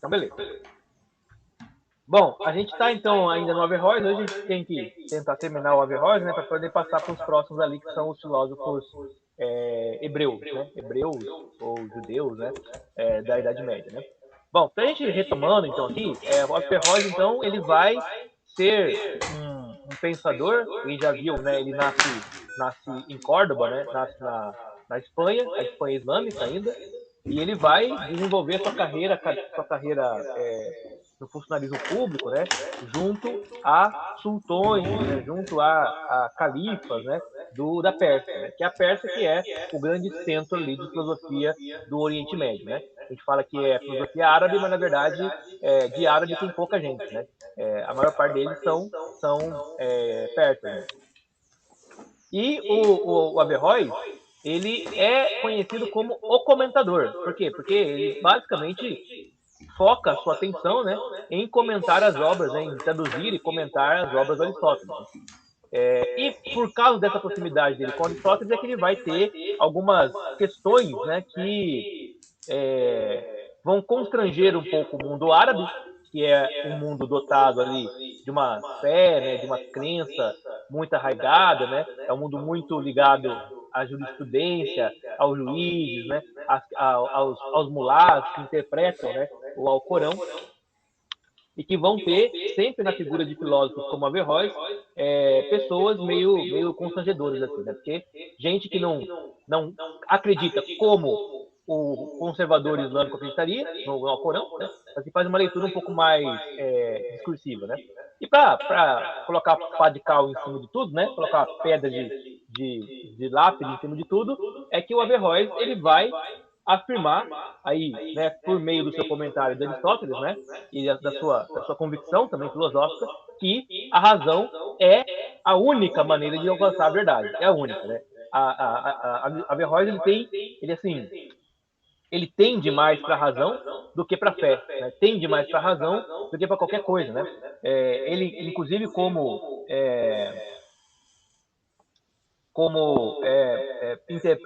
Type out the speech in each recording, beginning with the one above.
Então, beleza. Bom, a gente está então ainda no Averroes, hoje a gente tem que tentar terminar o Averroes, né, para poder passar para os próximos ali, que são os filósofos hebreus, né, hebreus ou judeus, né, da Idade Média, né. Bom, para a gente retomando então aqui, o Averroes então ele vai ser um pensador, e já viu, né, ele nasce em Córdoba, né, nasce na Espanha, a Espanha islâmica ainda, e ele vai desenvolver sua carreira no funcionalismo público, né, junto a sultões, né, junto a califas, né, da Pérsia, né, que é a Pérsia que é o grande centro ali de filosofia do Oriente Médio, né. A gente fala que é filosofia árabe, mas na verdade de árabe tem pouca gente, né. A maior parte deles são persas, né? E o Averroes, ele é conhecido como o comentador. Por quê? Porque ele basicamente foca a sua atenção, né, em comentar as obras, né, em traduzir e comentar as obras do Aristóteles. E por causa dessa proximidade dele com Aristóteles é que ele vai ter algumas questões, né, que é, vão constranger um pouco o mundo árabe, que é um mundo dotado ali de uma fé, né, de uma crença muito arraigada, né, é um mundo muito ligado à jurisprudência, aos juízes, né, aos mulás que interpretam, né, o Alcorão, e que vão ter sempre na figura de filósofos como Averroes pessoas meio constrangedoras assim, né? Porque gente que não acredita como o conservador islâmico acreditaria no Alcorão, né? Mas que faz uma leitura um pouco mais discursiva, né? E para colocar pá de cal em cima de tudo, né? Colocar pedra de lápide em cima de tudo, é que o Averroes ele vai afirmar aí, né, por meio do seu comentário de Aristóteles, né, e da sua convicção também filosófica, que a razão é a única maneira de alcançar a verdade, é a única, né? A Averroes ele assim, ele tende mais para a razão do que para a fé, né? Tende mais para a razão do que para qualquer coisa, né? Ele, inclusive, como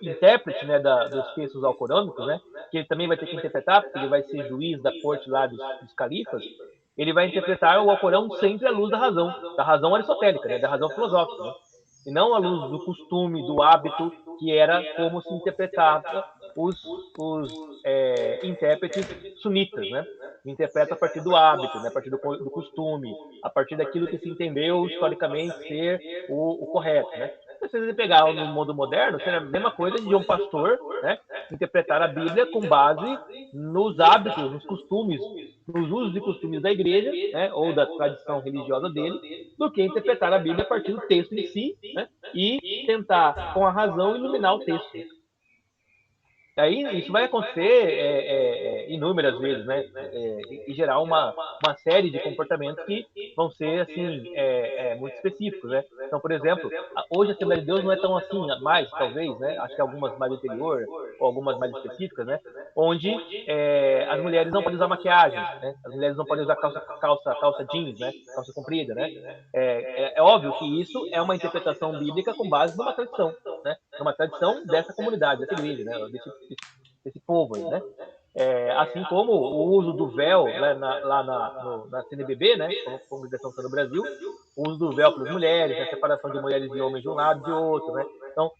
intérprete, né, dos textos alcorânicos, né, que ele também vai ter que interpretar, porque ele vai ser juiz da corte lá dos califas, ele vai interpretar o Alcorão sempre à luz da razão aristotélica, né, da razão filosófica, né, e não à luz do costume, do hábito, que era como se interpretava os intérpretes sunitas, né, interpreta a partir do hábito, né, a partir do costume, a partir daquilo que se entendeu historicamente ser o correto, né. Se você pegar no mundo moderno, seria a mesma coisa de um pastor, né, interpretar a Bíblia com base nos hábitos, nos costumes, nos usos e costumes da igreja, né, ou da tradição religiosa dele, do que interpretar a Bíblia a partir do texto em si, né, e tentar, com a razão, iluminar o texto. Aí isso vai acontecer inúmeras vezes, né? E gerar uma série de comportamentos que vão ser assim muito específicos, né? Então, por exemplo, hoje a Assembleia de Deus não é tão assim mais, talvez, né? Acho que algumas mais anterior ou algumas mais específicas, né? Onde as mulheres não podem usar maquiagem, né? As mulheres não podem usar calça jeans, né? Calça comprida, né? É óbvio que isso é uma interpretação bíblica com base numa tradição, né? Numa tradição dessa comunidade, dessa igreja, né? Desse povo aí, né? Assim como o uso do véu né, lá na CNBB, né? Congregação Santa do Brasil, o uso do véu pelas mulheres, a separação de mulheres e homens de um lado e de outro, né? Então,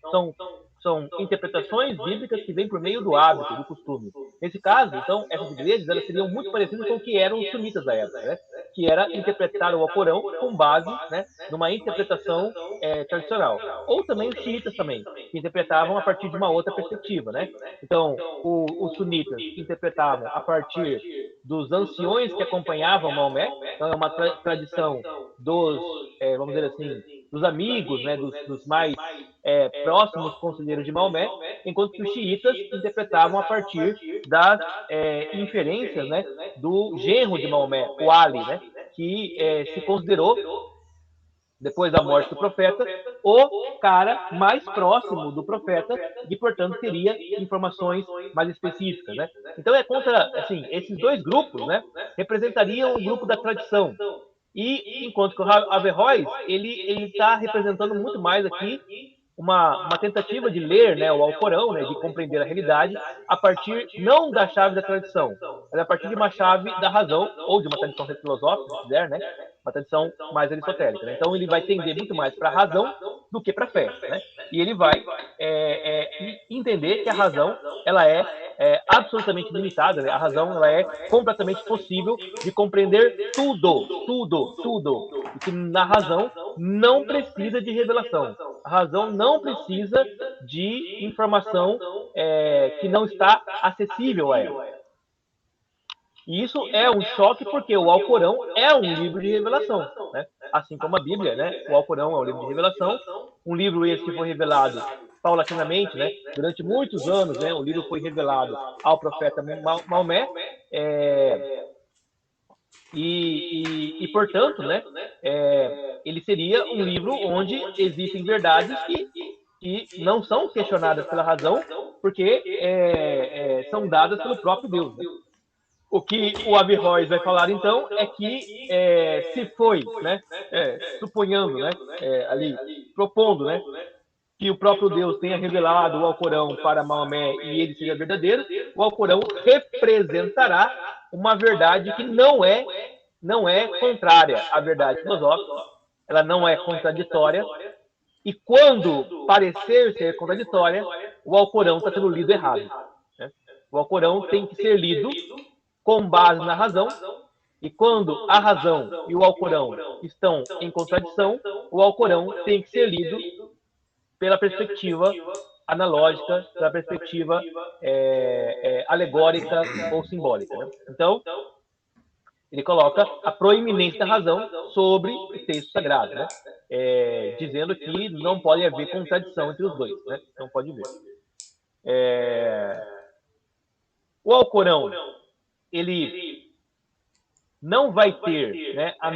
são interpretações bíblicas que vêm por meio do hábito, do costume. Nesse caso, então, essas igrejas elas seriam muito parecidas com o que eram os sunitas da época, né? Que era interpretar o Alcorão com base, né, numa interpretação tradicional. Ou também os xiitas também, que interpretavam a partir de uma outra perspectiva, né? Então, os sunitas interpretavam a partir dos anciões que acompanhavam Maomé, então é uma tradição vamos dizer assim, dos amigos, né, dos mais próximos conselheiros de Maomé, enquanto que os xiitas interpretavam a partir das inferências, né, do genro de Maomé, o Ali, né, que se considerou depois da morte do profeta, o cara mais próximo do profeta, e, portanto, teria informações mais específicas, né? Então, assim, esses dois grupos, né, representariam o grupo da tradição. E, enquanto que o Averroes, ele está representando muito mais aqui uma tentativa de ler né, o Alcorão, né, de compreender a realidade, a partir não da chave da tradição, mas a partir de uma chave da razão, ou de uma tradição filosófica, se quiser, né? Uma tradição mais aristotélica. Né? Então ele vai tender muito mais para a razão do que para a fé. Né? E ele vai entender que a razão ela é absolutamente limitada, né? A razão ela é completamente possível de compreender tudo. E que na razão não precisa de revelação. A razão não precisa de informação que não está acessível a ela. E isso é um choque porque o Alcorão é um livro de revelação, né? Assim como a Bíblia, né? O Alcorão é um livro de revelação, um livro esse que foi revelado paulatinamente, né? Durante muitos anos, né? O livro foi revelado ao profeta Maomé, portanto, né? Ele seria um livro onde existem verdades que não são questionadas pela razão, porque são dadas pelo próprio Deus. Né? O que o Averroes vai falar, então, é que se foi, né, suponhando, né, ali, propondo, né, que o próprio Deus tenha revelado o Alcorão para Maomé e ele seja verdadeiro, o Alcorão representará uma verdade que não é contrária à verdade filosófica, ela não é contraditória, e quando parecer ser contraditória, o Alcorão está sendo lido errado. Né? O Alcorão tem que ser lido com base na razão, e quando a razão e o Alcorão estão em contradição, o Alcorão tem que ser lido pela perspectiva analógica, pela perspectiva alegórica ou simbólica. Né? Então, ele coloca a proeminência da razão sobre o texto sagrado, né? Dizendo que não pode haver contradição entre os dois, né? Não pode haver. O Alcorão, ele não vai ter, né, a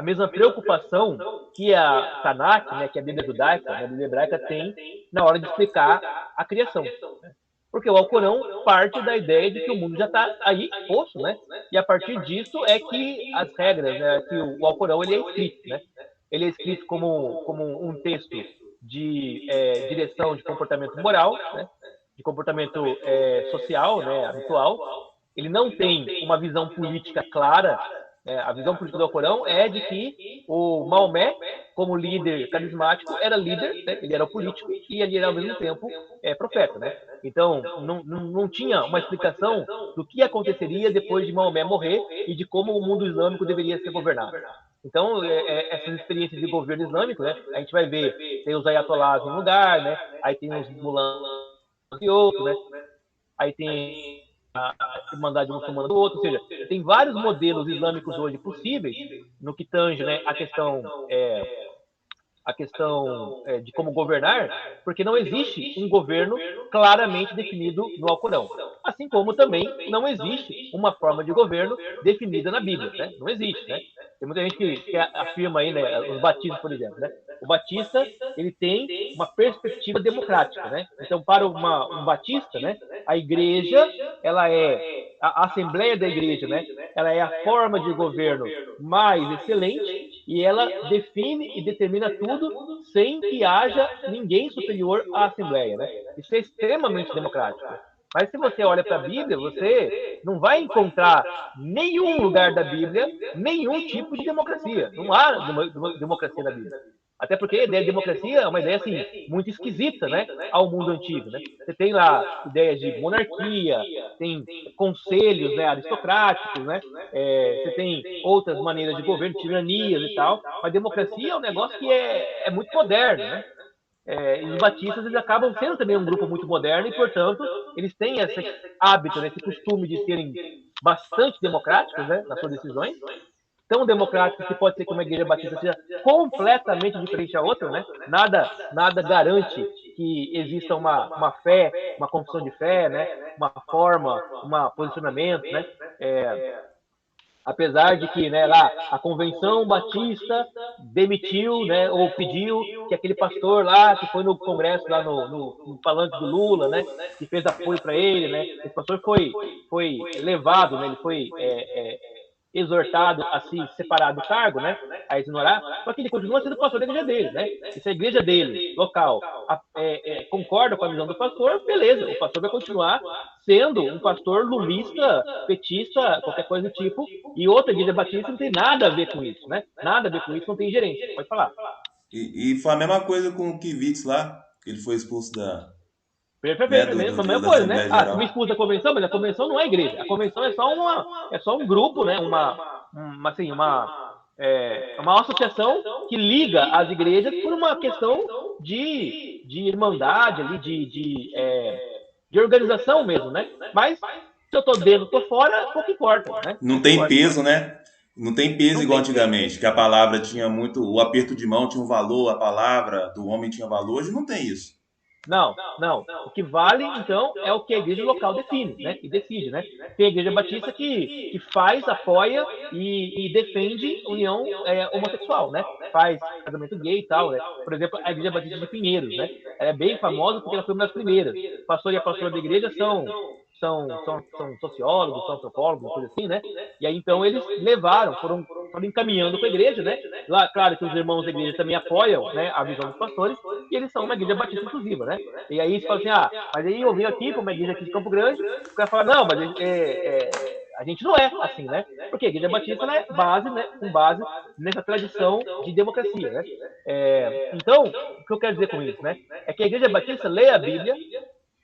mesma preocupação que a Tanakh, né, que é a Bíblia judaica, né, a Bíblia hebraica tem na hora de explicar a criação. Né? Porque o Alcorão parte da ideia de que o mundo já está aí posto, né? E a partir disso é que as regras, né, que o Alcorão ele é escrito, né? Ele é escrito como um texto de direção de comportamento moral, né? De comportamento social, né, habitual. Ele não tem uma visão política clara. A visão política do Alcorão é de que o Maomé, como líder carismático, era líder, né? Ele era o político e ele era ao mesmo tempo profeta. Né? Então, não tinha uma explicação do que aconteceria depois de Maomé morrer e de como o mundo islâmico deveria ser governado. Então, essas experiências de governo islâmico, né? A gente vai ver, tem os ayatolás em um lugar, né? Aí tem os mulãs e outro, né? Aí tem a Irmandade Muçulmana do outro, ou seja, tem vários modelos islâmicos hoje possíveis no que tange, né, a questão de como governar, porque não existe um governo claramente definido no Alcorão. Assim como também não existe uma forma de governo definida na Bíblia. Né? Não existe. Né? Tem muita gente que afirma aí, né, os batistas, por exemplo. Né? O batista ele tem uma perspectiva democrática. Né? Então, para um batista, né, a igreja ela é a assembleia da igreja, né? Ela é a forma de governo mais excelente e ela define e determina tudo sem que haja ninguém superior à Assembleia. Né? Isso é extremamente democrático. Mas se você olha para a Bíblia, você não vai encontrar nenhum lugar da Bíblia, nenhum tipo de democracia. Não há democracia na Bíblia. Até porque a ideia de democracia é uma ideia assim, muito esquisita, né, ao mundo antigo. Né? Você tem lá ideias de monarquia, tem conselhos, né, aristocráticos, né? Você tem outras maneiras de governo, tiranias e tal. Mas democracia é um negócio que é muito moderno. Né? E os batistas eles acabam sendo também um grupo muito moderno e, portanto, eles têm esse hábito, né, esse costume de serem bastante democráticos, né, nas suas decisões. Tão democrático que pode ser que uma igreja batista seja completamente diferente da outra, né? Nada garante que exista uma fé, uma confissão de fé, né? Uma forma, um posicionamento, né? Apesar de que, né, lá a convenção batista demitiu, né, ou pediu que aquele pastor lá que foi no congresso lá no palanque do Lula, né, que fez apoio para ele, né, esse pastor foi levado, né, ele foi exortado a se separar do cargo, né? a ignorar, só que ele continua sendo pastor da igreja dele, né? E se a igreja dele, local, concorda com a visão do pastor, beleza, o pastor vai continuar sendo um pastor lulista, petista, qualquer coisa do tipo, e outra igreja batista não tem nada a ver com isso, né? Nada a ver com isso, não tem gerência, pode falar. E foi a mesma coisa com o Kivitz lá, que ele foi expulso né, Perfeito, foi a mesma da coisa, né? Assembleia Ah, você Geral. me expulsa da convenção, mas a convenção não é igreja. A convenção é só um grupo, né? Uma associação que liga as igrejas por uma questão de irmandade ali, de organização mesmo, né? Mas se eu tô dentro, tô fora, pouco importa, né? Não Pouco tem importa. peso, né? Não tem peso Não igual tem. antigamente, que a palavra tinha muito, o aperto de mão tinha um valor, a palavra do homem tinha valor. Hoje não tem isso. Não. O que vale, então, é o que a igreja local define, né? E decide, né? Tem a igreja batista que faz, apoia e defende união homossexual, né? Faz casamento gay e tal, né? Por exemplo, a igreja batista de Pinheiros, né? Ela é bem famosa porque ela foi uma das primeiras. O pastor e a pastora da igreja são sociólogos, são antropólogos, coisa assim, né? E aí, então, eles foram encaminhando com a igreja, né? Lá, claro que os irmãos da igreja também apoiam, né, a visão dos pastores, e eles são uma igreja batista inclusiva, né? E aí você fala assim, mas aí eu vim aqui para uma igreja aqui de Campo Grande, o cara fala, não, mas a gente não é assim, né? Porque a igreja batista ela é base, né, com base nessa tradição de democracia, né? Então, o que eu quero dizer com isso, né? É que a igreja batista lê a Bíblia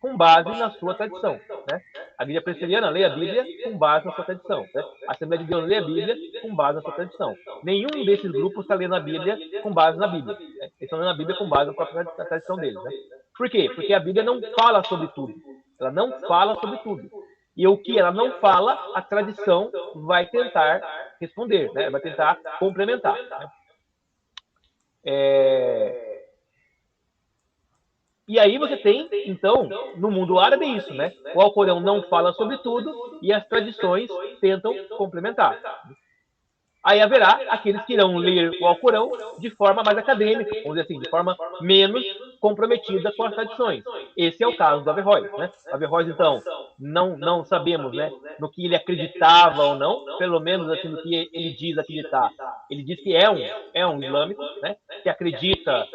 com base na sua tradição, né? A igreja presbiteriana lê a Bíblia com base na sua tradição, né? A Assembleia de Deus lê a Bíblia com base na sua tradição. Nenhum desses grupos está lendo a Bíblia com base na Bíblia. Né? Eles estão lendo a Bíblia com base na própria tradição deles, né? Por quê? Porque a Bíblia não fala sobre tudo. Ela não fala sobre tudo. E o que ela não fala, a tradição vai tentar responder, né? Vai tentar complementar. Né? E aí você tem, então, no mundo árabe isso, né? O Alcorão não fala sobre tudo e as tradições tentam complementar. Aí haverá aqueles que irão ler o Alcorão de forma mais acadêmica, vamos dizer assim, de forma menos comprometida com as tradições. Esse é o caso do Averroes, né? O Averroes, então, não sabemos, né, no que ele acreditava ou não, pelo menos assim no que ele diz acreditar. Ele diz que é um islâmico, né? Que acredita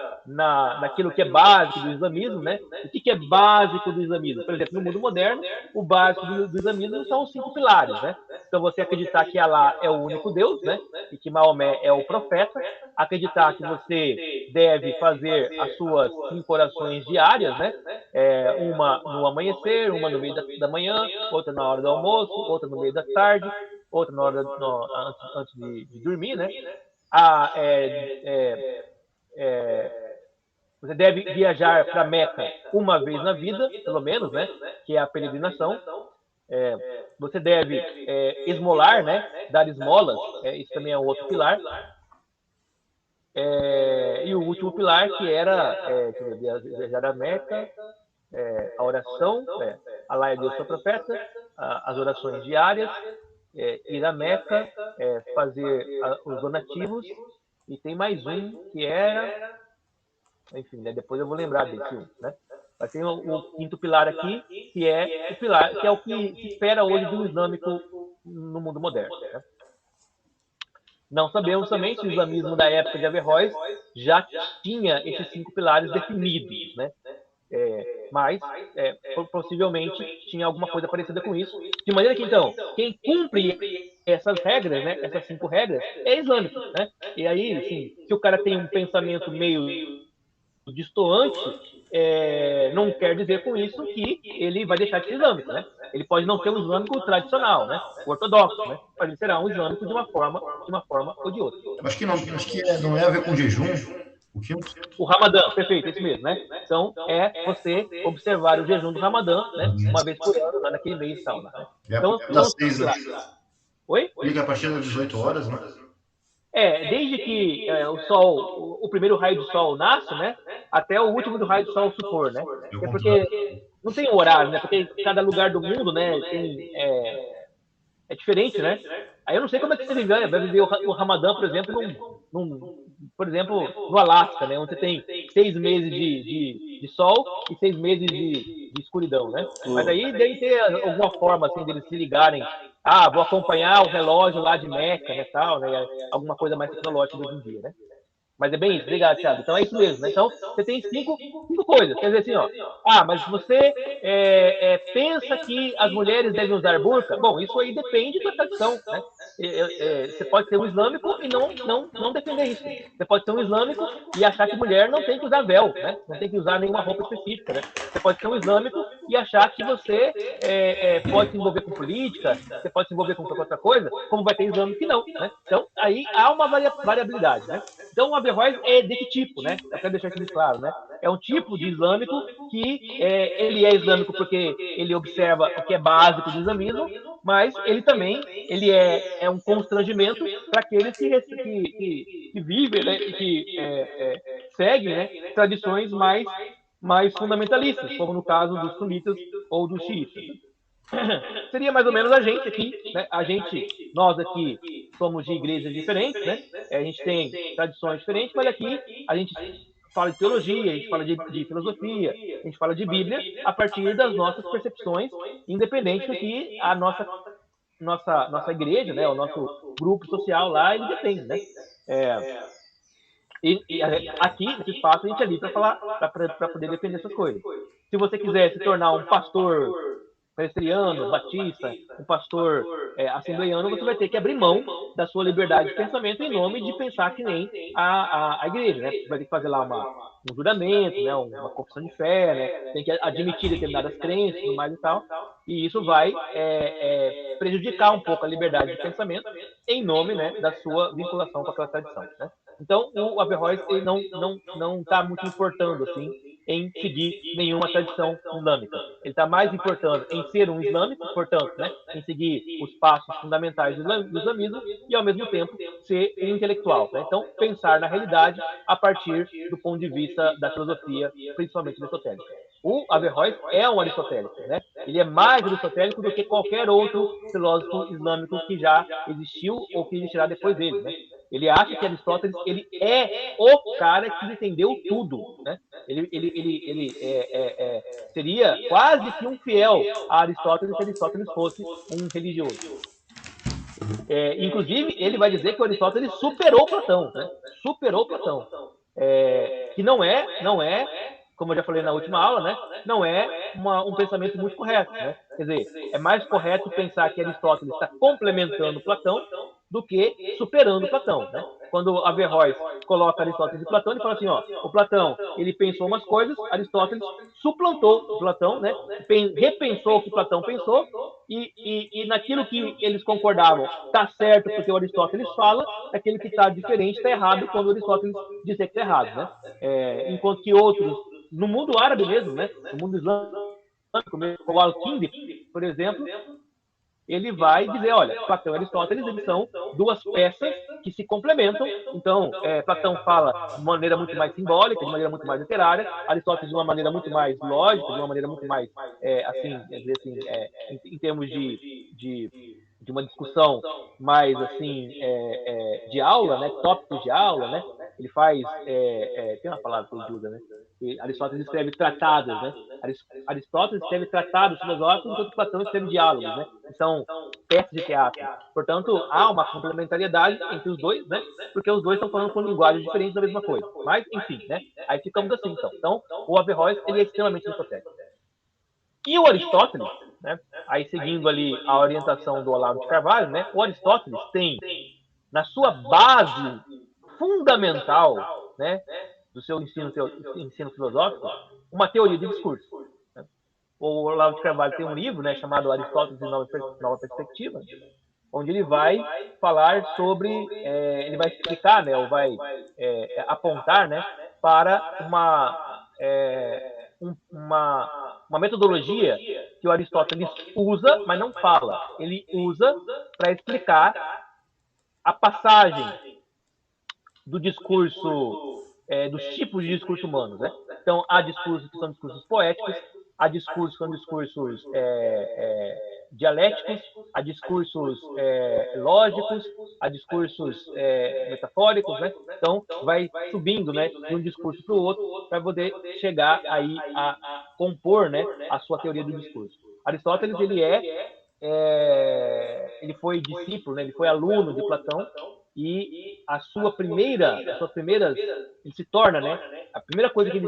naquilo que é básico do islamismo, né? O que é básico do islamismo? Por exemplo, no mundo moderno, o básico do islamismo são os 5 pilares, né? Então você acreditar que Alá é o único Deus, né? E que Maomé é o profeta, acreditar que você deve fazer as suas 5 orações diárias, né? Uma no amanhecer, uma no meio da manhã, outra na hora do almoço, outra no meio da tarde, outra na hora antes de dormir, né? Ah, você deve viajar para Meca uma vez na vida, pelo menos, né? Que é a peregrinação. Você deve esmolar, né? Dar esmolas, isso também é um outro pilar. E o último pilar, que era viajar a Meca, a oração, Alá é Deus, seu profeta, as orações diárias, ir a Meca, fazer os donativos, e tem mais um que era, enfim, né, depois eu vou lembrar desse um, né? Mas tem o quinto pilar aqui, que é o pilar, que é o que se espera hoje do islâmico no mundo moderno. Né? Não sabemos também se o islamismo da época de Averroes já tinha esses 5 pilares definidos, né? Mas possivelmente tinha alguma coisa parecida com isso. De maneira que, então, quem cumpre essas regras, né, essas 5 regras, é islâmico. Né? E aí, assim, se o cara tem um pensamento meio destoante, não quer dizer com isso que ele vai deixar de ser islâmico, né? Ele pode não ser um islâmico tradicional, né? Ortodoxo, né? Mas ele será um islâmico de uma forma ou de outra. Acho que não, não é a ver com jejum, o quinto. O Ramadã, perfeito, esse mesmo, né? Então, você observar o jejum do Ramadã, né? Uma vez por ano, lá naquele mês e tal. Né? Então, são os 5 pilares. Oi? Liga a partir das 18 horas, né? Desde que o primeiro raio de sol nasce, né? Até o último do raio de sol se for, né? Porque não tem horário, né? Porque cada lugar do mundo, né, é diferente, né? Aí eu não sei como é que você vai viver o Ramadã, por exemplo, por exemplo, no Alasca, né? Onde você tem 6 meses de sol e 6 meses de escuridão, né? Mas aí deve ter alguma forma assim deles se ligarem. Ah, vou acompanhar o relógio lá de Meca, né, tal, né? Alguma coisa mais tecnológica de hoje em dia, né? Mas é bem isso, obrigado, Thiago. Então é isso mesmo, né? Então você tem cinco coisas. Quer dizer assim, ó. Ah, mas você pensa que as mulheres devem usar burca? Bom, isso aí depende da tradição, né? Você pode ser um islâmico e não defender isso. Você pode ser um islâmico e achar que mulher não tem que usar véu, né? Não tem que usar nenhuma roupa específica, né? Você pode ser um islâmico e achar que você pode se envolver com política, você pode se envolver com qualquer outra coisa, como vai ter islâmico que não, né? Então, aí há uma variabilidade, né? Então, o Averroes é desse tipo, né? Eu quero deixar isso muito claro, né? É um tipo de islâmico que ele é islâmico porque ele observa o que é básico do islamismo, mas ele também é um constrangimento para aqueles que vivem, né? E que seguem, né? Tradições mais fundamentalistas, como no caso dos sunitas ou dos xiitas. Seria mais ou menos a gente aqui, né? Nós aqui somos de igrejas diferentes, né? A gente tem tradições diferentes, mas aqui a gente fala de teologia, a gente fala de filosofia, a gente fala de Bíblia a partir das nossas percepções, independente do que a nossa igreja, né? O nosso grupo social lá, ele defende, né? Aqui, nesse espaço, a gente é ali para falar, para poder defender essas coisas. Se você quiser se tornar um pastor presbiteriano, batista, um pastor assembleiano, você vai ter que abrir mão da sua liberdade de pensamento em nome de pensar que nem a igreja, né? Você vai ter que fazer lá um juramento, né? Uma confissão de fé, né? Tem que admitir determinadas crenças e mais e tal. E isso vai prejudicar um pouco a liberdade de pensamento em nome, né, da sua vinculação com aquela tradição, né? Então, o Averroes ele não está muito importando assim em seguir nenhuma tradição islâmica. Ele está mais importando em ser um islâmico, portanto, né, em seguir os passos fundamentais do islamismo e, ao mesmo tempo, ser um intelectual. Né? Então, pensar na realidade a partir do ponto de vista da filosofia, principalmente aristotélica. O Averroes é um aristotélico, né? Ele é mais aristotélico do que qualquer outro filósofo islâmico que já existiu ou que existirá depois dele, né? Ele acha que Aristóteles ele é o cara que entendeu tudo, né? Ele seria quase que um fiel a Aristóteles se Aristóteles fosse um religioso. Inclusive, ele vai dizer que o Aristóteles superou Platão, né? Superou Platão. Que não é, como eu já falei na última aula, né? Não é um pensamento muito correto, né? Quer dizer, é mais correto pensar que Aristóteles está complementando Platão do que superando Platão, né? Quando Averroes coloca Aristóteles e Platão, ele fala assim, ó, o Platão, ele pensou umas coisas, Aristóteles suplantou Platão, né? Repensou o que Platão pensou e naquilo que eles concordavam está certo porque o Aristóteles fala, aquele que está diferente está errado quando o Aristóteles dizer que está errado, né? Enquanto que outros, no mundo árabe mesmo, né? No mundo islâmico, como o Al-Kindi, por exemplo, ele vai dizer, olha, Platão e Aristóteles, eles são duas peças que se complementam. Então, Platão fala de maneira muito mais simbólica, de maneira muito mais literária, Aristóteles de uma maneira muito mais lógica, de uma maneira muito mais, em termos de uma discussão mais, assim, de aula, né, tópicos de aula, né, ele faz, tem uma palavra que ele usa, né, Aristóteles escreve tratados, né, Aristóteles escreve tratados filosóficos, enquanto Platão escreve diálogos, né, que são peças de teatro. Portanto, há uma complementariedade entre os dois, né, porque os dois estão falando com linguagens diferentes da mesma coisa. Mas, enfim, né, aí ficamos assim, então. Então, o Averroes, ele é extremamente aristotélico. E o Aristóteles, né, aí seguindo ali a orientação do Olavo de Carvalho, né, o Aristóteles tem, na sua base fundamental, né, do seu ensino filosófico, uma teoria de discurso. Né? O Olavo de Carvalho tem um livro, né, chamado Aristóteles em Nova Perspectiva, onde ele vai falar sobre, ele vai explicar, né, ou vai apontar, né, para uma metodologia que o Aristóteles usa, mas não fala. Ele usa para explicar a passagem do discurso, dos tipos de discurso humanos, né? Então, há discursos que são discursos poéticos, há discursos que são discursos dialéticos, há discursos lógicos, há discursos metafóricos, né? Então, vai subindo, né, de um discurso para o outro, para poder chegar aí a compor, né, a sua teoria do discurso. Aristóteles, ele foi discípulo, né, ele foi aluno de Platão, e ele se torna, né, a primeira coisa que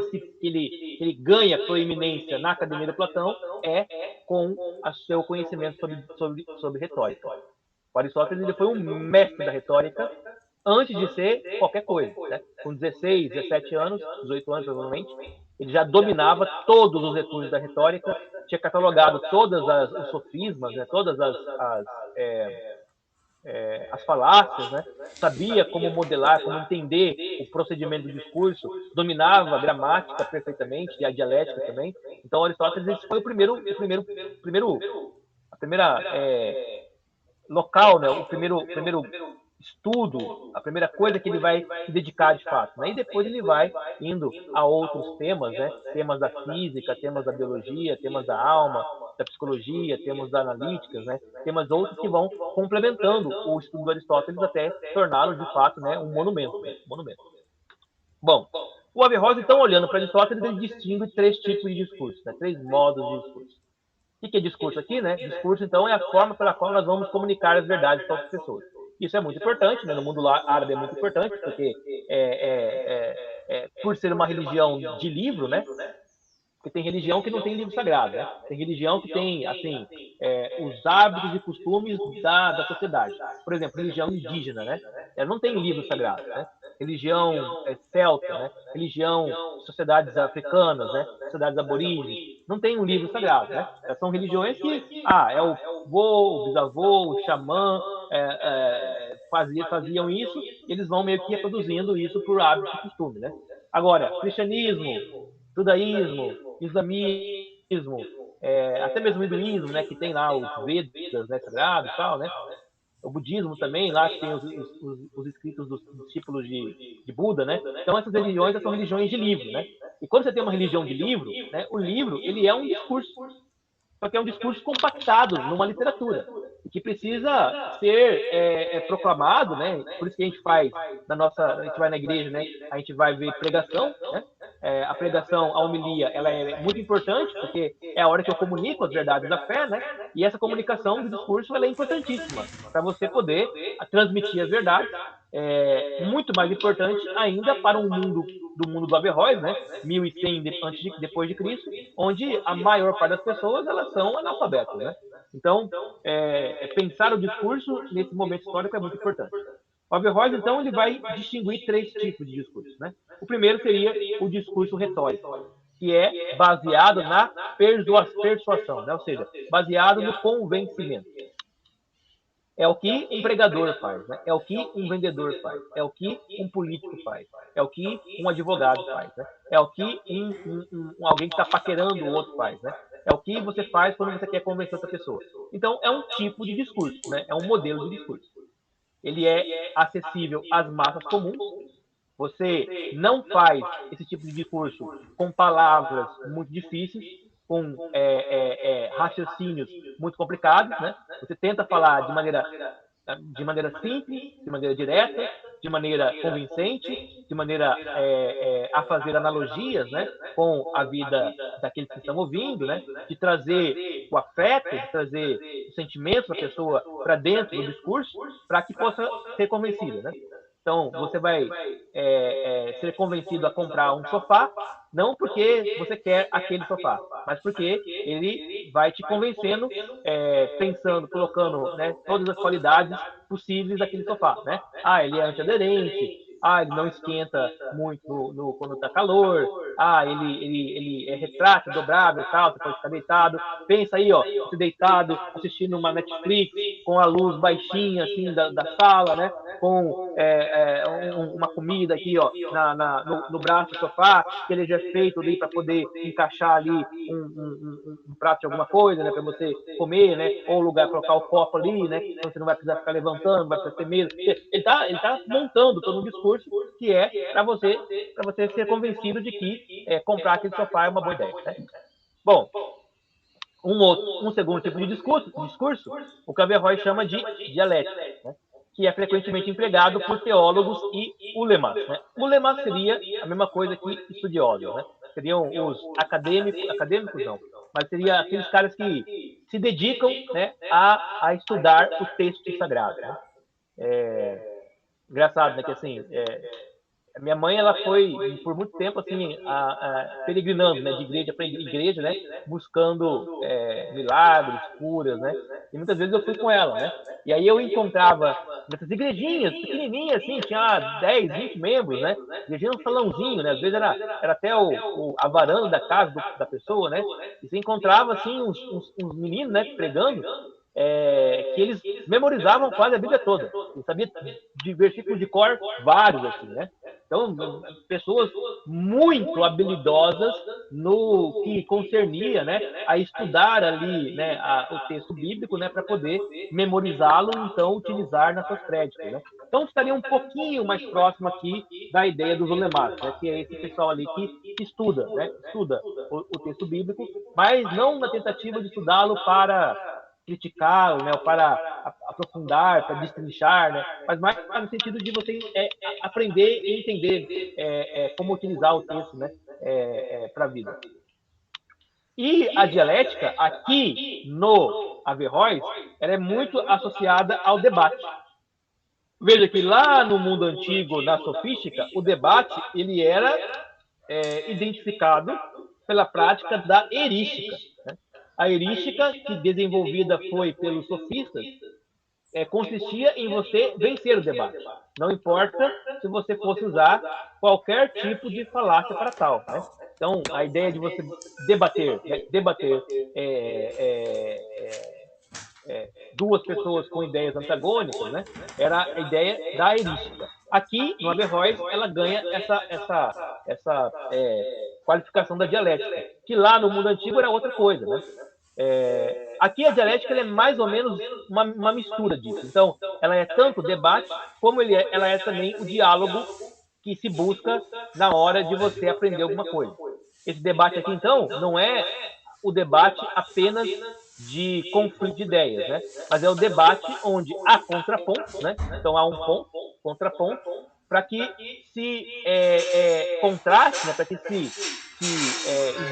ele ganha proeminência na Academia de Platão é com o seu conhecimento sobre retórica. O Aristóteles, ele foi um mestre da retórica antes de ser qualquer coisa, né? Com 16, 17 anos, 18 anos provavelmente, ele já dominava todos os recursos da retórica, tinha catalogado todos os sofismas, né? Todas as falácias, né? Sabia como modelar, como entender o procedimento do discurso, dominava a gramática perfeitamente e a dialética também. Então, Aristóteles, esse foi a primeira local, né? O primeiro estudo, a primeira coisa que ele vai se dedicar de fato, né? E depois ele vai indo a outros temas, né? Temas da física, temas da biologia, temas da alma, da psicologia, temas da analítica, né? Temas outros que vão complementando o estudo do Aristóteles até torná-lo de fato, né, um monumento, né? Monumento. Bom, o Averroes, então, olhando para Aristóteles, ele distingue três tipos de discurso, né? Três modos de discurso. O que é discurso aqui, né? Discurso, então, é a forma pela qual nós vamos comunicar as verdades para outras pessoas. Isso é muito importante, né? No mundo árabe é muito importante, porque por ser uma religião de livro, né? Porque tem religião que não tem livro sagrado, né? Tem religião que tem, assim, os hábitos e costumes da sociedade. Por exemplo, religião indígena, né? Ela não tem livro sagrado, né? Religião celta, né? Religião, sociedades africanas, né? Sociedades aborígenes, não tem um livro sagrado, né? São religiões que, é o vô, o bisavô, o xamã, faziam isso, eles vão meio que reproduzindo isso por hábito e costume, né? Agora, cristianismo, judaísmo, islamismo, até mesmo o hinduísmo, né, que tem lá os Vedas, né, sagrados e tal, né? O budismo também, lá que tem os escritos dos discípulos de Buda, né? Então essas religiões são religiões de livro, né? E quando você tem uma religião de livro, né, o livro, ele é um discurso, só que é um discurso compactado numa literatura, que precisa ser proclamado, né? Por isso que a gente faz a gente vai na igreja, né? A gente vai ver pregação, né? A pregação, a homilia, ela é muito importante, porque é a hora que eu comunico as verdades da fé, né? E essa comunicação do discurso, ela é importantíssima para você poder transmitir as verdades. Muito mais importante ainda para do mundo do Averroes, né? 1100 depois de Cristo, onde a maior parte das pessoas elas são analfabetas, né? Então, pensar o discurso nesse momento histórico é muito importante. O Averroes, então, ele vai distinguir três tipos de discurso, né? O primeiro seria o discurso retórico, que é baseado na persuasão, né? Ou seja, baseado no convencimento. É o que um pregador faz, né? É o que um vendedor faz, é o que um político faz, é o que um advogado faz, né? É o que alguém que está paquerando o outro faz, né? É o que você faz quando você quer convencer outra pessoa. Então, é um tipo de discurso, né? É um modelo de discurso. Ele é acessível às massas comuns. Você não faz esse tipo de discurso com palavras muito difíceis, com raciocínios muito complicados, né? Você tenta falar de maneira simples, de maneira direta, de maneira convincente, de maneira a fazer analogias, né, com a vida daqueles que estão ouvindo, né, de trazer o afeto, de trazer os sentimentos da pessoa para dentro do discurso, para que possa ser convencida, né? Então, você vai ser convencido a comprar um sofá, não porque você quer aquele sofá, mas porque ele vai te convencendo, pensando, colocando, né, todas as qualidades possíveis daquele sofá, né? Ele é antiaderente, ele não esquenta muito quando está calor, ele é retrátil, dobrável, tal, você pode ficar deitado. Pensa aí, ó, você deitado, assistindo uma Netflix, com a luz baixinha, assim, da sala, né? Com uma comida aqui, ó, no braço do sofá, que ele já é feito ali para poder encaixar ali um prato de alguma coisa, né? Para você comer, né? Ou um lugar para colocar o copo ali, né? Então você não vai precisar ficar levantando, não vai precisar ter medo. Ele tá montando todo um discurso que é para você ser convencido de que comprar aquele sofá é uma boa ideia, né? Bom, um segundo tipo de discurso, o que Averroes chama de dialética, né? Que é frequentemente empregado por teólogos e ulemas. Né? Ulemas seria a mesma coisa que estudiosos, né? Seriam os acadêmicos não, mas seria aqueles caras que se dedicam, né, a estudar o texto sagrado. Né? Engraçado, né, que assim, a minha mãe, ela foi por muito tempo assim peregrinando, né, de igreja para igreja, né, buscando milagres, curas, né. E muitas vezes eu fui com ela, né. E aí eu encontrava nessas igrejinhas pequenininhas, assim, tinha 10, 20 membros, né. Igrejinha um salãozinho, né. Às vezes era até a varanda da casa da pessoa, né. E você encontrava assim uns meninos, né, pregando, que eles memorizavam quase a Bíblia toda. Eu sabia de versículos de cor vários, assim, né? Então, pessoas muito habilidosas no que concernia, né, a estudar ali, né, o texto bíblico, né, para poder memorizá-lo e então utilizar nas suas prédicas, né? Então, estaria um pouquinho mais próximo aqui da ideia dos ulemas, né, que é esse pessoal ali que estuda, né, estuda o texto bíblico, mas não na tentativa de estudá-lo para criticar, né, ou para aprofundar, para destrinchar, né, mas mais no sentido de você aprender e entender como utilizar o texto, né, para a vida. E a dialética, aqui no Averroes, ela é muito associada ao debate. Veja que lá no mundo antigo, na sofística, o debate ele era identificado pela prática da erística. Né? A erística, que desenvolvida foi pelos sofistas, consistia em você vencer o debate. Não importa se você fosse usar qualquer tipo de falácia para tal. Né? Então, a ideia de você debater, né? Debater duas pessoas com ideias antagônicas, né? Era a ideia da erística. Aqui, no Averroes, ela ganha essa qualificação da dialética, que lá no mundo antigo era outra coisa, né? Aqui a dialética é mais ou menos uma mistura disso. Então, ela é tanto debate, como ela é também o diálogo que se busca na hora de você aprender alguma coisa. Esse debate aqui, então, não é o debate apenas de conflito de ideias, né? Mas é o debate onde há contrapontos, né? Então há um ponto, contraponto, para que se contraste, né? Para que se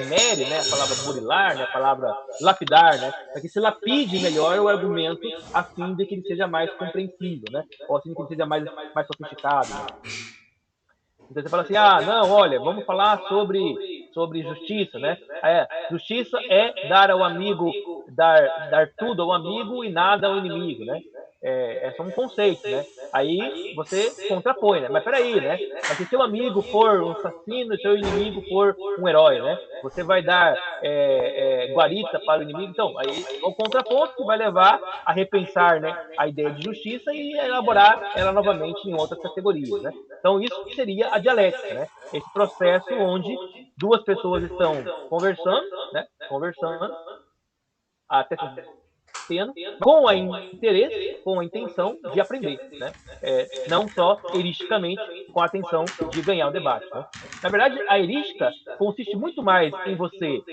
esmere, né? A palavra burilar, né? A palavra lapidar, né? Para que se lapide melhor o argumento a fim de que ele seja mais compreensível, né? Ou a fim de que ele seja mais sofisticado, né? Então você fala assim, não, olha, vamos falar sobre justiça, né? Justiça é dar ao amigo, dar tudo ao amigo e nada ao inimigo, né? É só um conceito, né? Aí você contrapõe, né? Mas peraí, né? Mas se seu amigo for um assassino e seu inimigo for um herói, né? Você vai dar guarita para o inimigo? Então, aí é o contraponto que vai levar a repensar, né, a ideia de justiça e elaborar ela novamente em outras categorias, né? Então, isso seria a dialética, né? Esse processo onde duas pessoas estão conversando, né? Conversando, até tendo, com a interesse, com a intenção de aprender, né? Não só eristicamente com a intenção de ganhar o debate, né? Na verdade, a erística consiste muito mais em você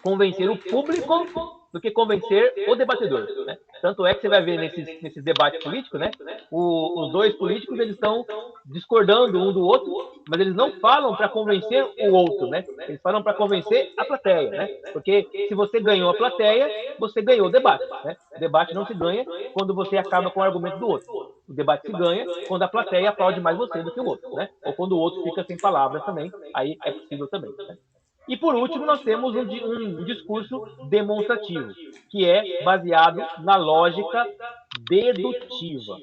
convencer o público do que convencer o debatedor. Né? Tanto é que você vai ver nesses debates políticos, né? Os dois políticos eles estão discordando um do outro, mas eles não falam para convencer o outro, né? Eles falam para convencer a plateia, né? Porque se você ganhou a plateia, você ganhou o debate. Né? O debate não se ganha quando você acaba com o argumento do outro. O debate se ganha quando a plateia aplaude mais você do que o outro, né? Ou quando o outro fica sem palavras também, aí é possível também. Né? E por último, nós temos um discurso demonstrativo, que é baseado na lógica dedutiva,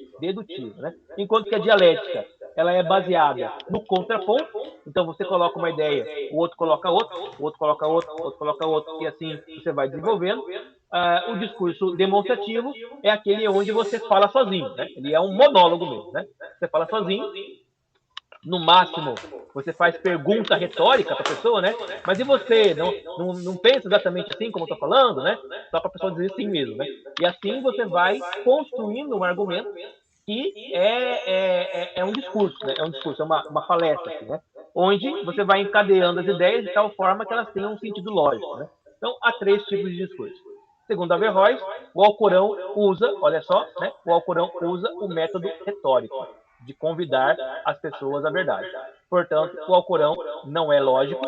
né? Enquanto que a dialética ela é baseada no contraponto, então você coloca uma ideia, o outro coloca outra, o outro coloca outra, o outro coloca outra, e assim você vai desenvolvendo. O discurso demonstrativo é aquele onde você fala sozinho, né? Ele é um monólogo mesmo, né? Você fala sozinho, no máximo, você faz pergunta retórica para a pessoa, né? Mas e você? Não pensa exatamente assim como eu estou falando, né? Só para a pessoa dizer sim mesmo, né? E assim você vai construindo um argumento que é um discurso, né? É um discurso, é uma palestra, assim, né? onde você vai encadeando as ideias de tal forma que elas tenham um sentido lógico, né? Então, há 3 tipos de discurso. Segundo Averroes, o Alcorão usa, olha só, né? O Alcorão usa o método retórico de convidar as pessoas à verdade. Portanto, o Alcorão não é lógico,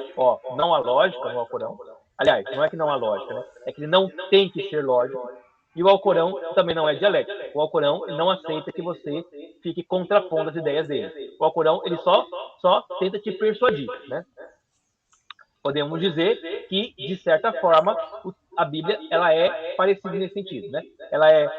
não há lógica no Alcorão. Aliás, não é que não há lógica, né? É que ele não tem que ser lógico. E o Alcorão também não é dialético. O Alcorão não aceita que você fique contrapondo as ideias dele. O Alcorão ele só tenta te persuadir, né? Podemos dizer que, de certa forma, a Bíblia ela é parecida nesse sentido, né? Ela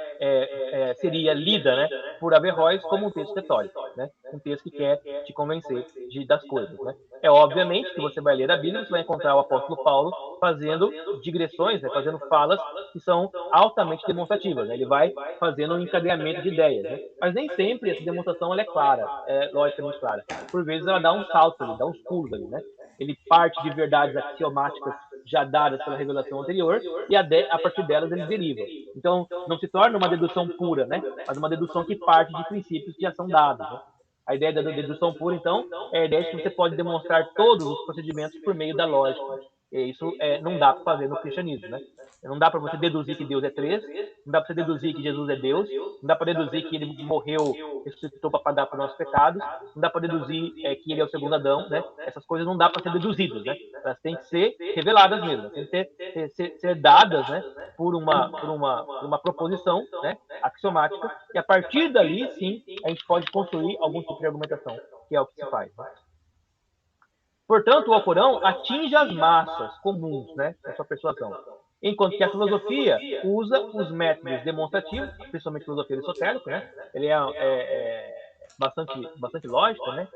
seria lida, né, por Averroes como um texto retórico, né? Um texto que quer te convencer das coisas, né? É obviamente que você vai ler a Bíblia, você vai encontrar o apóstolo Paulo fazendo digressões, né, fazendo falas que são altamente demonstrativas, né? Ele vai fazendo um encadeamento de ideias, né? Mas nem sempre essa demonstração ela é clara, logicamente clara. Por vezes ela dá um salto ali, dá uns pulos ali, né? Ele parte de verdades axiomáticas já dadas pela revelação anterior e a partir delas ele deriva. Então, não se torna uma dedução pura, né? Mas uma dedução que parte de princípios que já são dados, né? A ideia da dedução pura, então, é a ideia de que você pode demonstrar todos os procedimentos por meio da lógica. E isso não dá para fazer no cristianismo, né? Não dá para você deduzir que Deus é 3, não dá para você deduzir que Jesus é Deus, não dá para deduzir que ele morreu, ressuscitou para pagar por nossos pecados, não dá para deduzir que ele é o segundo Adão, né? Essas coisas não dá para ser deduzidas, né? Elas têm que ser reveladas mesmo, têm que ser dadas, né? Por uma proposição, né? Axiomática, e a partir dali, sim, a gente pode construir algum tipo de argumentação, que é o que se faz. Né? Portanto, o Alcorão atinge as massas comuns, né, na sua persuasão. Enquanto que a filosofia usa os métodos demonstrativos, principalmente a filosofia aristotélica, né? Ele é bastante lógica, né?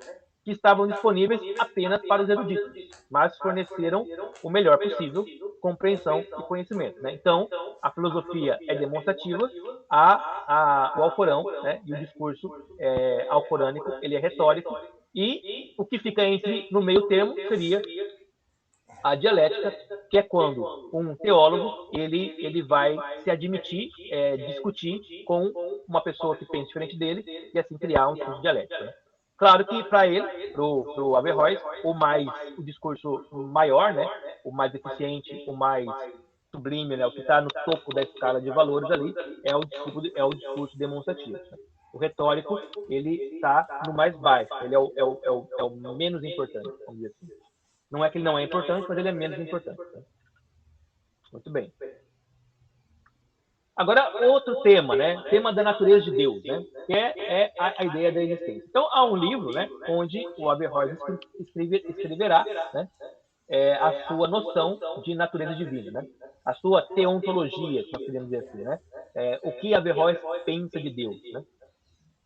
Que estavam disponíveis apenas para os eruditos, mas forneceram o melhor possível compreensão e conhecimento. Né? Então, a filosofia é demonstrativa, o Alcorão, né, e o discurso alcorânico, ele é retórico, e o que fica no meio termo seria a dialética, que é quando um teólogo ele vai se admitir, discutir com uma pessoa que pensa diferente dele e assim criar um discurso dialético. Né? Claro que para ele, para o Averroes, o discurso maior, né, o mais eficiente, o mais sublime, né, o que está no topo da escala de valores ali, é o discurso demonstrativo. Né? O retórico, ele está no mais baixo, ele é o menos importante, vamos dizer assim. Não é que ele não é importante, mas ele é menos importante. Né? Muito bem. Agora, outro tema, né? Tema da natureza de Deus, né? Que é a ideia da existência. Então, há um livro, né? Onde o Averroes escreverá, né? A sua noção de natureza divina, né? A sua teontologia, se nós podemos dizer assim, né? O que Averroes pensa de Deus, né?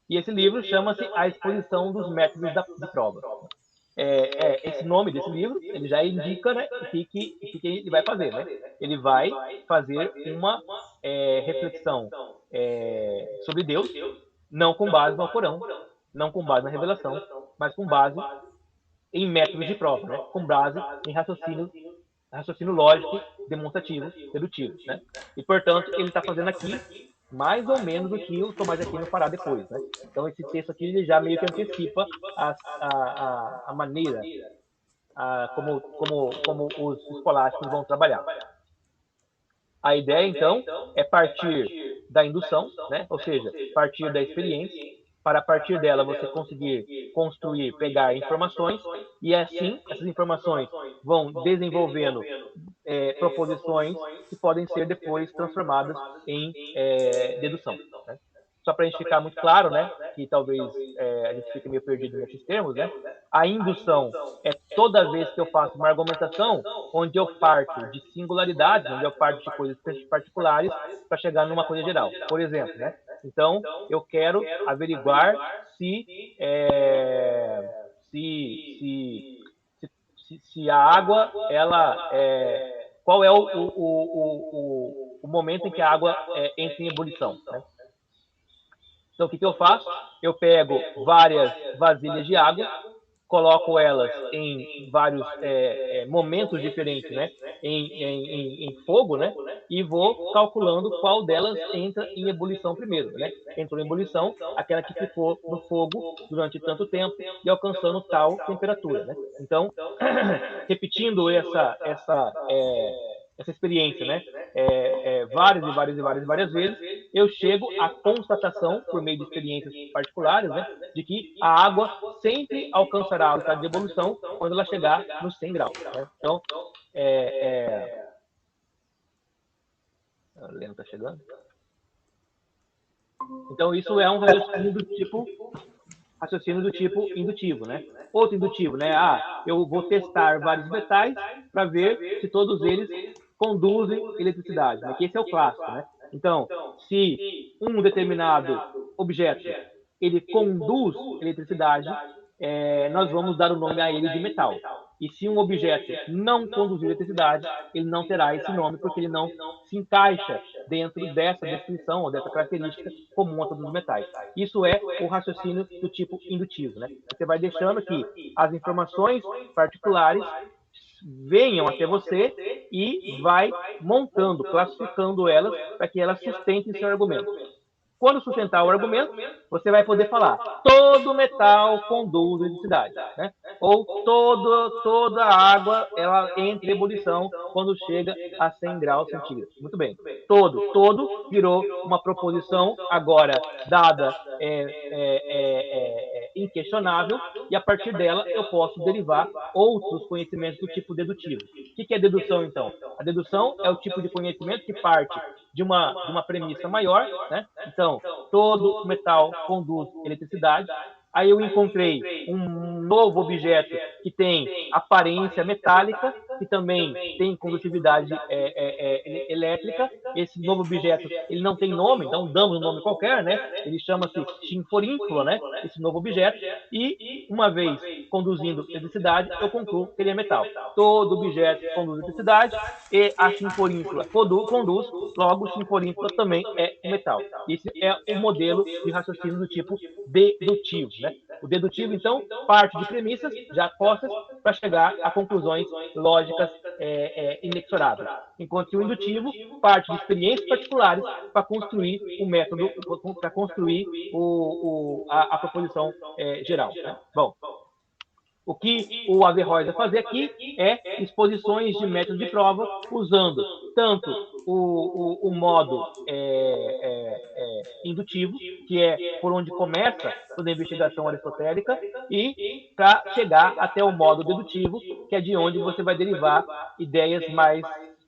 E esse livro chama-se A Exposição dos Métodos de Prova. Esse nome desse livro, ele já indica, né, o que ele vai fazer. Né? Ele vai fazer uma reflexão sobre Deus, não com base no Alcorão, não com base na revelação, mas com base em métodos de prova, né? Com base em raciocínio lógico, demonstrativo, dedutivo. Né? E, portanto, ele está fazendo aqui mais ou menos o que o Tomás de Aquino fará depois. Né? Então, esse texto aqui ele já meio que antecipa a maneira como os escolásticos vão trabalhar. A ideia, então, é partir da indução, né? Ou seja, partir da experiência, para a partir dela você conseguir construir, pegar informações, e assim essas informações vão desenvolvendo proposições que podem ser depois transformadas em dedução. Né? Só para a gente ficar muito claro, né, que talvez a gente fique meio perdido nesses termos, né? A indução é toda vez que eu faço uma argumentação onde eu parto de singularidades, onde eu parto de coisas particulares para chegar numa coisa geral. Por exemplo, né? Então, eu quero averiguar se a água, qual é o momento em que a água entra em ebulição. Né? Então, o que eu faço? Eu pego várias vasilhas de água coloco elas em vários momentos diferentes, né? Em fogo, né? E vou calculando qual delas entra em ebulição primeiro, né? Entrou em ebulição, aquela que ficou no fogo durante tanto tempo e alcançando tal temperatura, né? Então, repetindo essa experiência, né? Várias e várias e várias e várias vezes, eu chego à constatação, por meio de experiências particulares, né? De que a água sempre alcançará o estado de ebulição quando ela chegar nos 100 graus, né? Então, a Lena está chegando. Então, isso é um raciocínio do tipo indutivo, né? Outro indutivo, né? Eu vou testar vários metais para ver se todos eles conduzem eletricidade, né? Que esse é o clássico, né? Então, se um determinado objeto ele conduz eletricidade, nós vamos dar o nome a ele de metal. E se um objeto não conduzir eletricidade, ele não terá esse nome porque ele não se encaixa dentro dessa descrição ou dessa característica comum a todos os metais. Isso é o raciocínio do tipo indutivo, né? Você vai deixando que as informações particulares venham até você e vai montando, classificando elas para que elas sustentem seu argumento. Quando sustentar o argumento, você vai poder falar: todo metal conduz eletricidade, né? Ou toda água ela entra em ebulição quando chega a 100 graus centígrados. Muito bem. Todo virou uma proposição agora dada, inquestionável, e a partir dela eu posso derivar outros conhecimentos do tipo dedutivo. O que é dedução, então? A dedução é o tipo de conhecimento que parte de uma premissa maior, né? Então, todo metal conduz eletricidade. Aí eu encontrei um novo objeto que tem aparência metálica, que também tem condutividade elétrica. Esse novo objeto ele não tem nome, então damos um nome qualquer, né? Ele chama-se chinforínflua, né? Esse novo objeto. E, uma vez conduzindo eletricidade, eu concluo que ele é metal. Todo objeto conduz eletricidade e a chinforínflua conduz, logo chinforínflua também é metal. Esse é o modelo de raciocínio do tipo dedutivo, né? O dedutivo, então, parte de premissas já postas para chegar a conclusões lógicas inexoráveis. Enquanto que o indutivo parte de experiências particulares para construir o método, para construir a proposição geral, né? Bom, o que o Averroes vai fazer aqui é exposições de métodos de prova usando tanto o modo indutivo, que é por onde começa toda a investigação aristotélica, e para chegar até o modo dedutivo, que é de onde você vai derivar ideias mais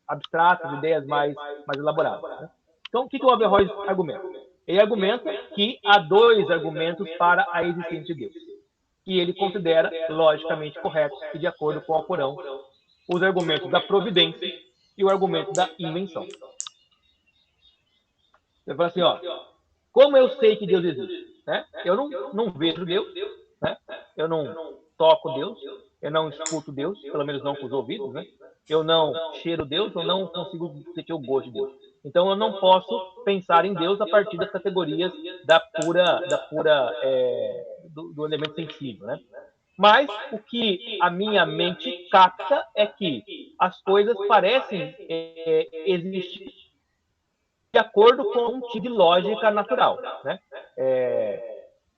abstratas, ideias mais elaboradas, né? Então, o que o Averroes argumenta? Ele argumenta que há dois argumentos para a existência de Deus, que ele considera logicamente corretos e de acordo com o Alcorão: os argumentos da providência e o argumento da invenção. Você fala assim, como eu sei que Deus existe? Né? Eu não vejo Deus, né? Eu não toco Deus, eu não escuto Deus, pelo menos não com os ouvidos, né? Eu não cheiro Deus, eu não consigo sentir o gosto de Deus. Então eu não posso pensar em Deus a partir das categorias do elemento sensível, né? Mas o que a minha mente capta é que as coisas parecem existir de acordo com um tipo de lógica natural, né?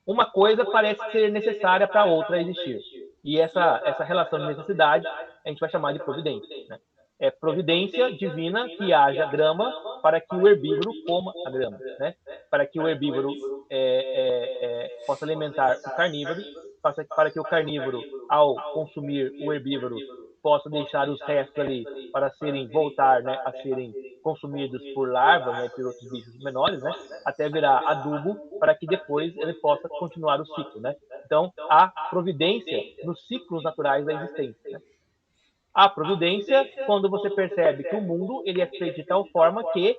Uma coisa parece ser necessária para outra existir. E essa relação de necessidade a gente vai chamar de providência, né? É providência divina que haja grama para que o herbívoro coma a grama, né? Para que o herbívoro possa alimentar o carnívoro, para que o carnívoro, ao consumir o herbívoro, possa deixar os restos ali para voltar, né, a serem consumidos por larvas, né, por outros bichos menores, né, até virar adubo, para que depois ele possa continuar o ciclo, né? Então, há providência nos ciclos naturais da existência, né? Há providência quando você percebe que o mundo ele é feito de tal forma que,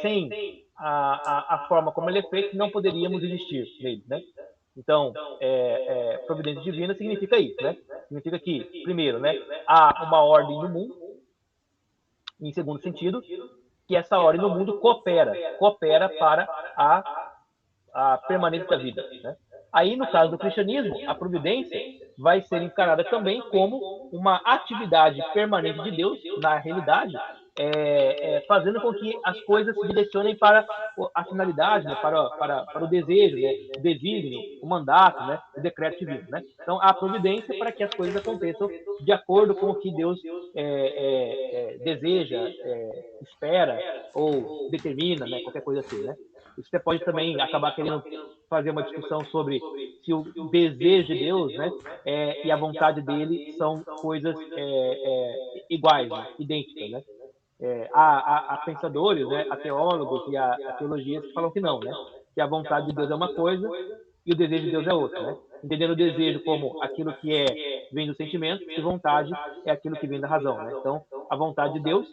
sem a forma como ele é feito, não poderíamos existir nele, né? Então, providência divina significa isso, né? Significa que, primeiro, né, há uma ordem no mundo, em segundo sentido, que essa ordem no mundo coopera para a permanência da vida, né? Aí, no caso do cristianismo, a providência vai ser encarada também como uma atividade permanente de Deus, na realidade, fazendo com que as coisas se direcionem para a finalidade, né, para o desejo, né, o desígnio, o mandato, né, o decreto divino. Né? Então, a providência para que as coisas aconteçam de acordo com o que Deus deseja, espera ou determina, né, qualquer coisa assim. Né? Você pode também acabar querendo fazer uma discussão sobre se o desejo de Deus, né, e a vontade dele são coisas iguais, né, idênticas, né? Há pensadores, né, há teólogos e há teologias que falam que não, né? Que a vontade de Deus é uma coisa e o desejo de Deus é outra, né? Entendendo o desejo como aquilo que vem do sentimento e vontade é aquilo que vem da razão, né? Então, a vontade de Deus,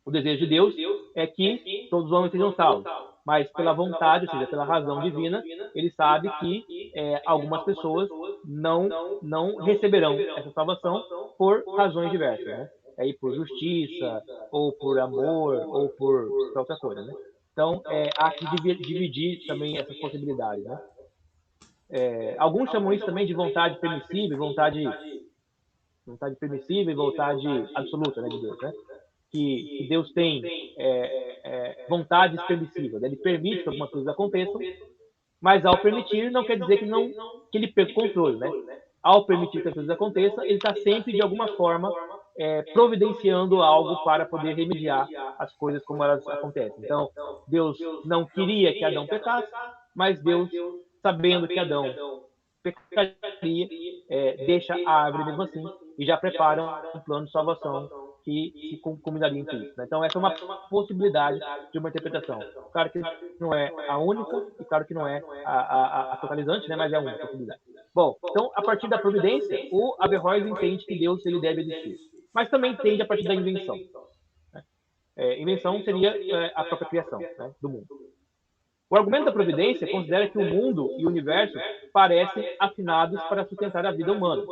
o desejo de Deus é que todos os homens sejam salvos, mas pela vontade, ou seja, pela razão divina, ele sabe que algumas pessoas não receberão essa salvação por razões diversas, né? Aí por justiça, ou por amor, ou por outra coisa, né? Então, há que dividir também essas possibilidades, né? Alguns chamam isso também de vontade permissiva, vontade permissiva e vontade absoluta, né, de Deus, né? Que Deus tem vontades permissivas, né? Ele permite que algumas coisas aconteçam, mas ao permitir não quer dizer que ele perca o controle, né? Ao permitir que as coisas aconteçam, ele está sempre de alguma forma providenciando algo para poder remediar as coisas como elas acontecem. Então, Deus não queria que Adão pecasse, mas Deus, sabendo que Adão pecaria, deixa a árvore mesmo assim e já prepara um plano de salvação que se culminaria em Cristo. Né? Então, essa é uma possibilidade de uma interpretação. Claro que não é a única e claro que não é a totalizante, né? Mas é uma possibilidade. Bom, então, a partir da providência, o Averroes entende que Deus ele deve existir. Mas também entende a partir da invenção. Né? Invenção seria a própria criação, né, do mundo. O argumento da providência considera que o mundo e o universo parecem afinados para sustentar a vida humana.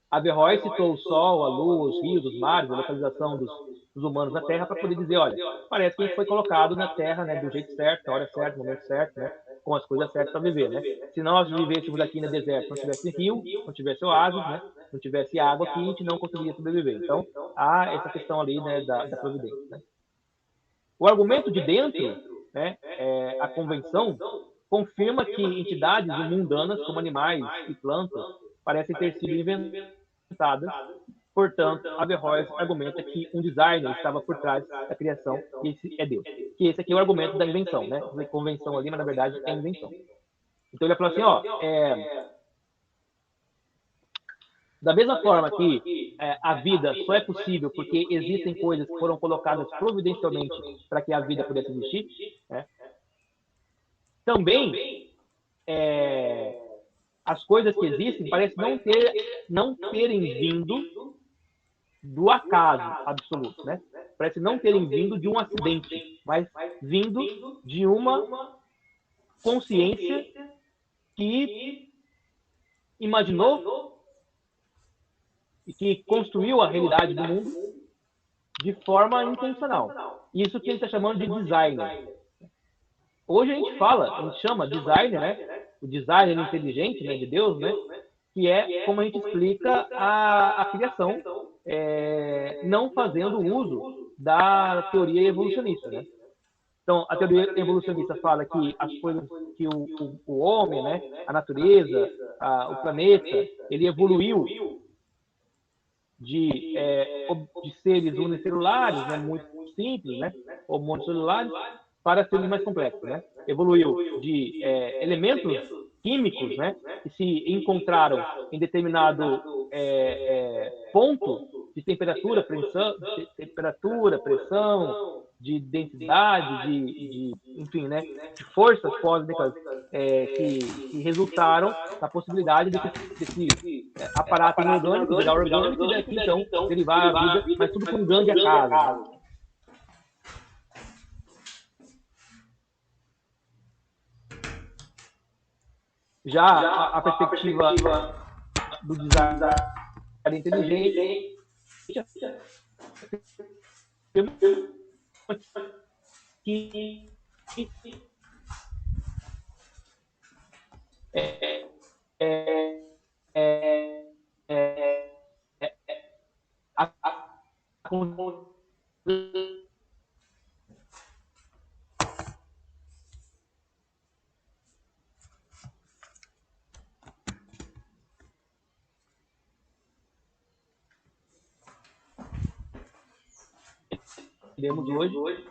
Averroes citou o Sol, a Lua, os rios, os mares, a localização dos humanos na Terra para poder dizer, olha, parece que a gente foi colocado na Terra, né, do jeito certo, na hora certa, no momento certo, né, com as coisas certas para viver, né? Se nós vivêssemos aqui no deserto, não tivesse rio, não tivesse oásis, né, não tivesse água aqui, a gente não conseguiria sobreviver. Então, há essa questão ali, né, da providência. Né? O argumento de dentro, né, a convenção, confirma que entidades mundanas, como animais e plantas, parecem ter sido inventadas. Portanto, Averroes argumenta que um designer estava por trás da criação, e esse é Deus. Que esse aqui é o argumento da invenção, né? A convenção ali, mas na verdade é invenção. Então ele falou assim, ó, da mesma forma que a vida só é possível porque existem coisas que foram colocadas providencialmente para que a vida pudesse existir, né? Também as coisas que existem parecem não terem vindo do acaso absoluto, né? Parece não terem vindo de um acidente, mas vindo de uma consciência que imaginou e que construiu a realidade do mundo de forma intencional. Isso que ele está chamando de designer. Hoje a gente chama designer, né? O designer inteligente, né, de Deus, né? Que é como a gente explica a criação, não fazendo uso da teoria evolucionista, né? Então, a teoria evolucionista fala que as coisas que o homem, né, a natureza, o planeta, ele evoluiu de seres unicelulares, né, muito simples, né, ou monocelulares, para seres mais complexos, né? Evoluiu de elementos químicos, né, que se encontraram em determinado ponto de pressão, de densidade, enfim, né, de forças cósmicas que resultaram na possibilidade desse aparato inorgânico virar orgânico e daqui então derivar a vida, mas tudo por um grande acaso, né? Já a perspectiva do design inteligente que Temos hoje,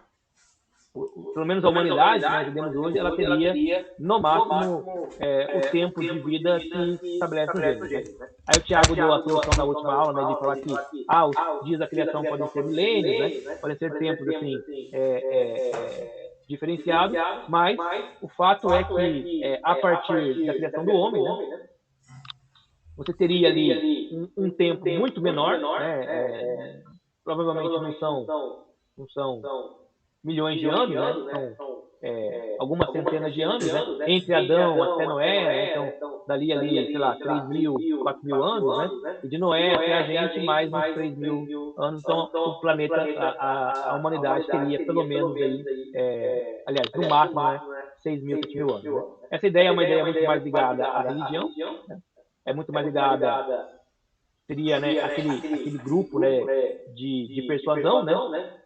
pelo menos a humanidade que nós vivemos hoje, ela teria, no máximo, o tempo de vida que estabelece no Gênesis. Né? Aí o Tiago deu a solução na última aula, né, de falar que os dias da criação podem ser milênios, né? Podem ser tempos assim, diferenciados, mas o fato é que, a partir da criação do homem, né, você teria ali um tempo muito menor, né, provavelmente não são milhões de anos, né? São algumas centenas de anos, né? Entre Adão até Noé, né? Então, dali ali, sei lá, 3.000, 4.000 anos, né? E de Noé até a gente, mais uns 3.000 anos. Então, o planeta, a humanidade teria pelo menos aí, aliás, no máximo, né? 6.000, 7.000 anos. Né? Essa ideia é uma ideia muito mais ligada à religião, né? É muito mais ligada, seria, né, aquele grupo, né, de persuasão, né?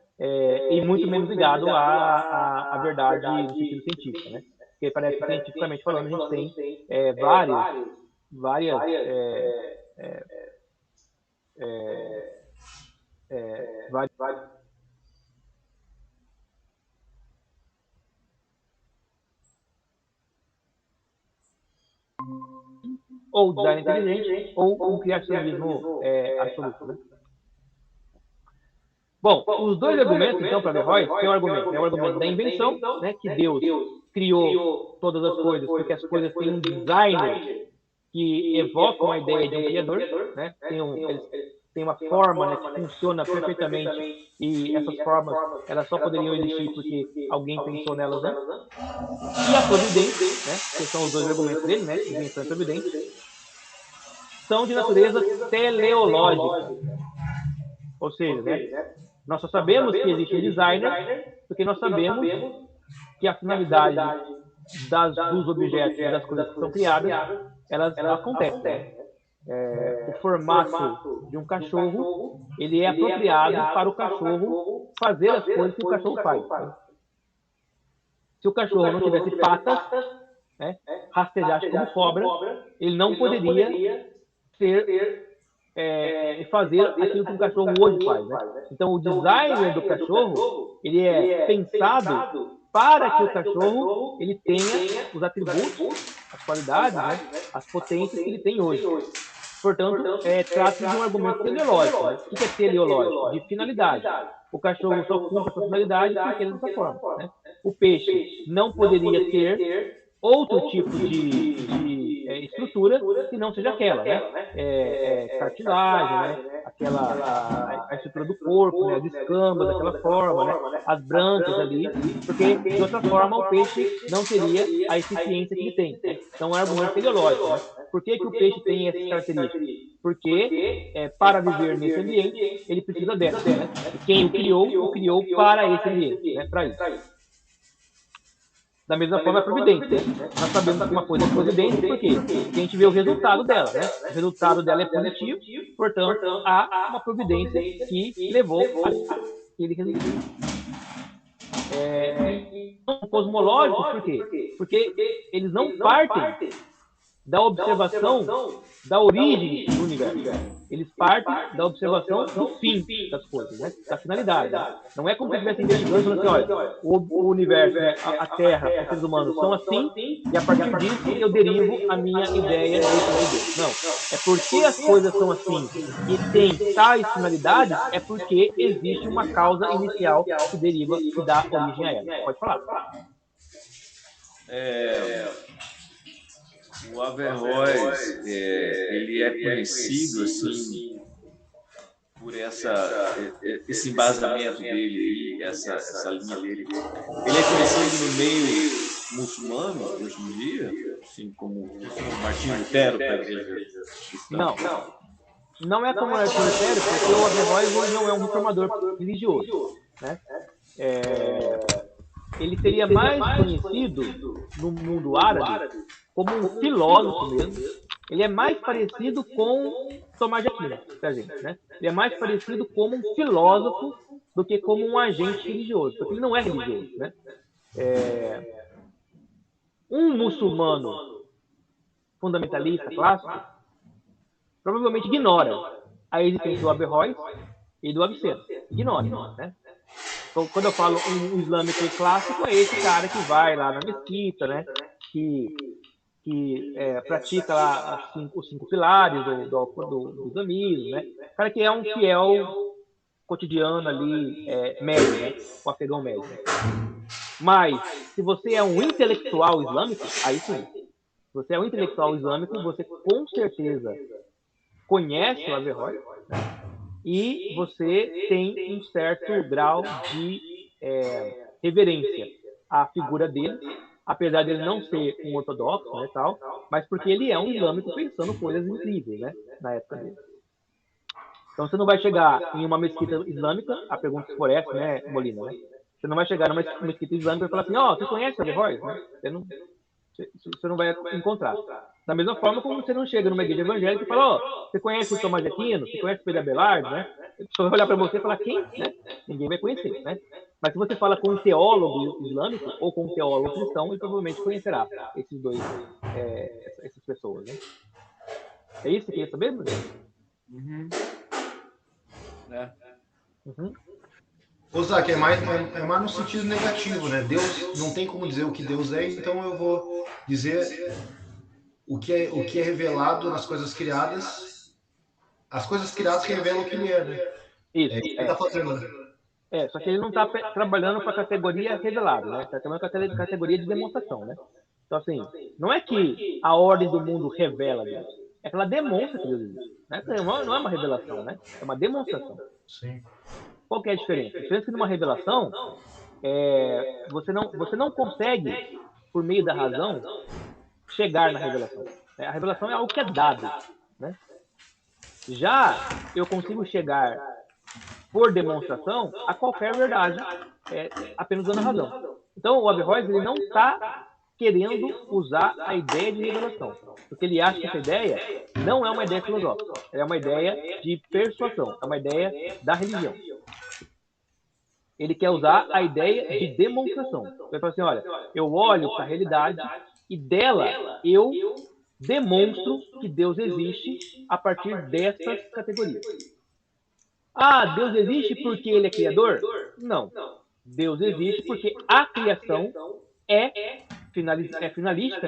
E muito menos ligado à verdade no sentido científico, né? Porque parece que, cientificamente falando, a gente tem várias ou design inteligente ou um criacionismo absoluto, né? Bom, os dois argumentos, então, para Averroes, tem um argumento. É o argumento da invenção, né, que Deus criou todas as coisas, porque as coisas têm um design que evocam a ideia de um criador, né? Eles têm uma forma, né, que funciona perfeitamente, e essas formas elas só poderiam existir porque alguém pensou nelas, né? E a providência, né, que são os dois argumentos dele, né, invenção e providência, são de natureza teleológica. Ou seja, né, nós só sabemos que existe um designer porque nós sabemos que a finalidade dos objetos e das coisas que são criadas, elas acontecem. O formato de um cachorro, ele é apropriado para o cachorro fazer as coisas que o cachorro faz. Né? Se o cachorro não tivesse patas, né, rastejasse como cobra, ele não poderia fazer aquilo que um cachorro hoje faz. Né? Então, o designer do cachorro, ele é pensado para que o cachorro ele tenha os atributos, as qualidades, né, as potências que ele tem hoje. Portanto, trata-se de um argumento teleológico. Né? O que é teleológico? De finalidade. O cachorro só cumpre a sua finalidade porque ele é dessa forma. Né? O peixe não poderia ter outro tipo de estrutura que não seja aquela, né? Cartilagem, né? A estrutura do corpo, né? As escamas daquela forma, né? As brancas ali, porque de outra forma o peixe não teria a eficiência que ele tem. Né? Então é um argumento teleológico. Né? Por que o peixe tem essas características? Porque para viver nesse ambiente ele precisa dessas. Né? E quem o criou para esse ambiente, né? Para isso. Da mesma forma, a providência. Né? Nós sabemos que uma coisa é providência, por quê? Porque a gente vê o resultado dela. Né? O resultado dela é positivo, portanto, há uma providência que levou a aquele resultado. Cosmológicos, por quê? Porque eles não partem da observação da origem do universo. Eles partem da observação do fim das coisas, né? Da finalidade. Não é como se estivesse investigando e falando assim, olha, o universo, né? a Terra, os seres humanos são assim, e a partir disso eu derivo a minha ideia de Deus. Não. É porque as coisas são assim e têm tais finalidades, é porque existe uma causa inicial que deriva, que dá origem a ela. Pode falar. O Averroes, ele é conhecido assim por esse embasamento dele, essa linha dele. Ele é conhecido no meio muçulmano hoje em dia, assim como Martinho Lutero para a igreja cristã. Não é como Martinho Lutero, porque o Averroes hoje não é um reformador religioso, né? Ele seria mais conhecido no mundo árabe como um filósofo mesmo, ele é mais parecido com Tomás de Aquino, pra gente, né? Ele é mais parecido como um filósofo do que como um agente religioso, porque ele não é religioso, né? Um muçulmano fundamentalista clássico provavelmente ignora a existência do Averroes e do Avicena. Ignora, né? Então, quando eu falo um islâmico clássico, é esse cara que vai lá na mesquita, né? Que pratica lá os cinco pilares do islamismo, né? O cara que é um fiel cotidiano ali, médio, né? O afegão médio. Mas, se você é um intelectual islâmico, aí sim. Se você é um intelectual islâmico, você com certeza conhece o Averroes, né? E você tem um certo grau de reverência à figura dele, apesar de ele não ser um ortodoxo, né, tal, mas porque ele é um islâmico pensando coisas incríveis, né, na época dele. Então você não vai chegar em uma mesquita islâmica, a pergunta se for essa, né, Molina, né? Você não vai chegar numa mesquita islâmica e falar assim, você conhece o Averroes, né? Você não vai encontrar. Da mesma forma como você não chega numa igreja evangélica e fala, você conhece o Tomás de Aquino? Você conhece o Pedro Abelardo, né? A pessoa vai olhar para você e falar, quem? Né? Ninguém vai conhecer, né? Mas se você fala com um teólogo islâmico ou com um teólogo cristão, ele provavelmente conhecerá essas pessoas, né? É isso que você queria saber, Bruno? Ô, Zac, é mais no sentido negativo, né? Deus não tem como dizer o que Deus é, então eu vou dizer o que é revelado nas coisas criadas. As coisas criadas revelam o que ele é, né? Isso. É isso que ele está fazendo, né? Só que ele não está trabalhando com a categoria revelada, né? Está trabalhando com a categoria de demonstração, né? Então, assim, não é que a ordem do mundo revela Deus, é que ela demonstra que Deus existe. Né? Não é uma revelação, né? É uma demonstração. Sim. Qual que é a diferença? A diferença é que numa revelação, você não consegue, por meio da razão, chegar na revelação. A revelação é algo que é dado, né? Já eu consigo chegar por demonstração a qualquer verdade, apenas dando razão. Então, o Averroes ele não está querendo usar a ideia de revelação, porque ele acha que essa ideia não é uma ideia filosófica, é uma ideia de persuasão, é uma ideia da religião. Ele quer usar a ideia de demonstração. Ele fala assim, olha, eu olho para a realidade e dela eu demonstro que Deus existe a partir dessas categorias. Deus existe porque ele é criador? Não. Deus existe porque a criação é finalística,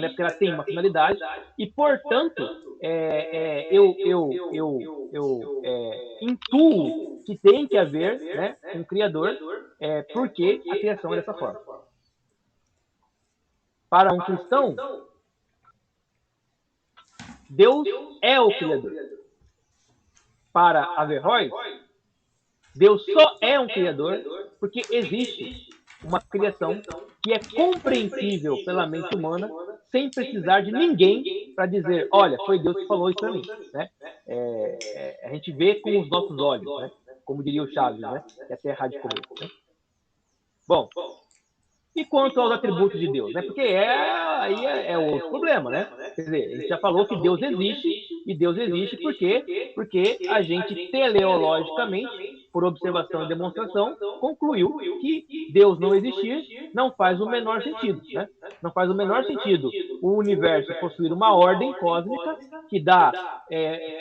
né? Porque ela tem uma finalidade e, portanto, eu intuo que tem que haver, né, um criador, porque a criação é dessa forma. Para um cristão, Deus é o criador. Para Averroes, Deus só é um criador porque existe uma criação que é compreensível pela mente humana sem precisar de ninguém para dizer, olha, foi Deus que falou isso para mim. Né? A gente vê com os nossos olhos, né? Como diria o Chaves, né? Que a terra há de comer. Né? Bom, e quanto aos atributos de Deus? Né? Porque aí é outro problema, né? Quer dizer, a gente já falou que Deus existe, e Deus existe porque a gente teleologicamente, por observação e demonstração, concluiu que Deus não existir não faz o menor sentido. Né? Não faz o menor sentido o universo possuir uma ordem cósmica que dá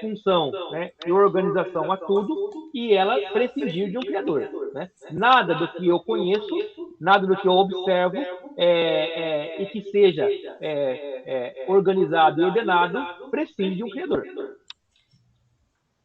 função, né, e organização a tudo e ela prescindir de um Criador. Né? Nada do que eu conheço, nada do que eu observo e que seja organizado e ordenado prescinde de um Criador.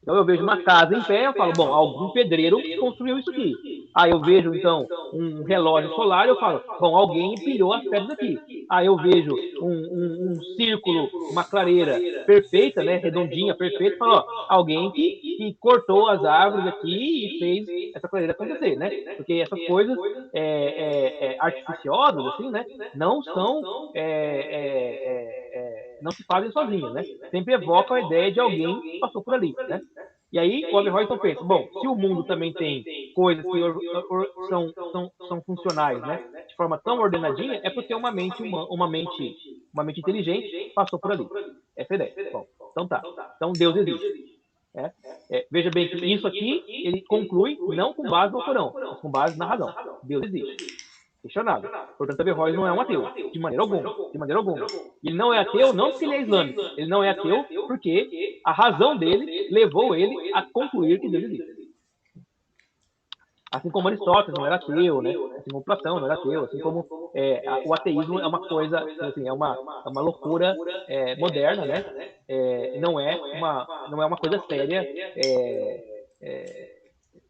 Então eu vejo uma casa em pé, eu falo, bom, algum pedreiro construiu isso aqui. Aí eu vejo, então, um relógio solar, eu falo, bom, alguém empilhou as pedras aqui. Aí eu vejo um círculo, uma clareira perfeita, né, redondinha, perfeita, eu falo, alguém que cortou as árvores aqui e fez essa clareira acontecer, né? Porque essas coisas artificiosas, assim, né, não são... não se fazem sozinhas, né? Sempre evocam a ideia de alguém que passou por ali, né? E aí o Averroes então pensa, bom, se o mundo também tem coisas que são funcionais, né? De forma tão ordenadinha, é porque uma mente uma mente inteligente passou por ali. Essa é a ideia. Bom, então tá. Então Deus existe. Veja bem que isso aqui ele conclui não com base no Alcorão, mas com base na razão. Deus existe. Questionável. Portanto, Averroes não é um ateu, de maneira alguma. De maneira alguma. Ele não é ateu não porque ele é islâmico. Ele não é ateu porque a razão dele levou ele a concluir que Deus existe. Assim como Aristóteles não era ateu, né? Assim como Platão não era ateu, assim como o ateísmo é uma coisa, assim, é uma loucura moderna, né? Não é uma coisa séria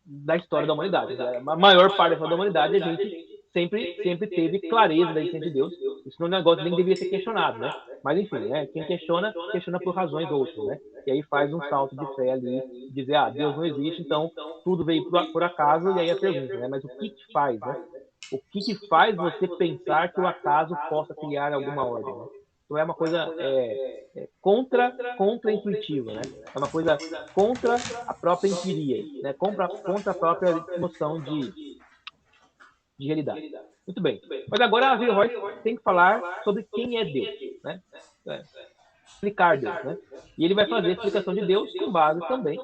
da história da humanidade. A maior parte da história da humanidade a gente sempre teve clareza da existência de Deus. Isso não é um negócio que nem deveria ser questionado, né? Mas enfim, né? Quem questiona por razões outras, né? E aí faz um salto de fé ali, dizer, Deus não existe, então tudo veio por acaso, e aí a pergunta, né? Mas o que faz, né? O que faz você pensar que o acaso possa criar alguma ordem, né? Então é uma coisa contra-intuitiva, né? É uma coisa contra a própria empiria, né? Contra a própria noção de realidade. Muito bem. Mas agora a Averroes tem que falar sobre quem é Deus, né? Explicar Deus, né? E ele vai fazer a explicação de Deus com base também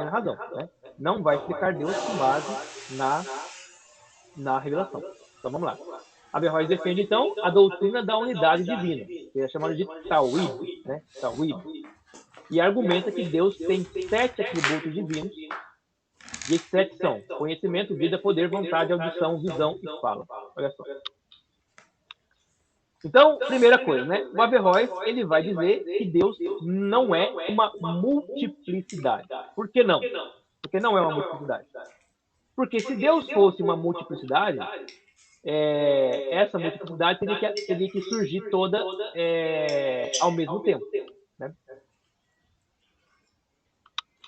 na razão, né? Não vai explicar Deus com base na revelação. Então vamos lá. Averroes defende então a doutrina da unidade divina, que é chamada de Tawhid, né? Tawhid. E argumenta que Deus tem 7 atributos divinos. E esses 7 são conhecimento, vida, poder, vontade, audição, visão e fala. Olha só. Então, primeira coisa, né? O Averroes, ele vai dizer que Deus não é uma multiplicidade. Por que não? Porque não é uma multiplicidade. Porque se Deus fosse uma multiplicidade, essa multiplicidade teria que surgir toda ao mesmo tempo. Né?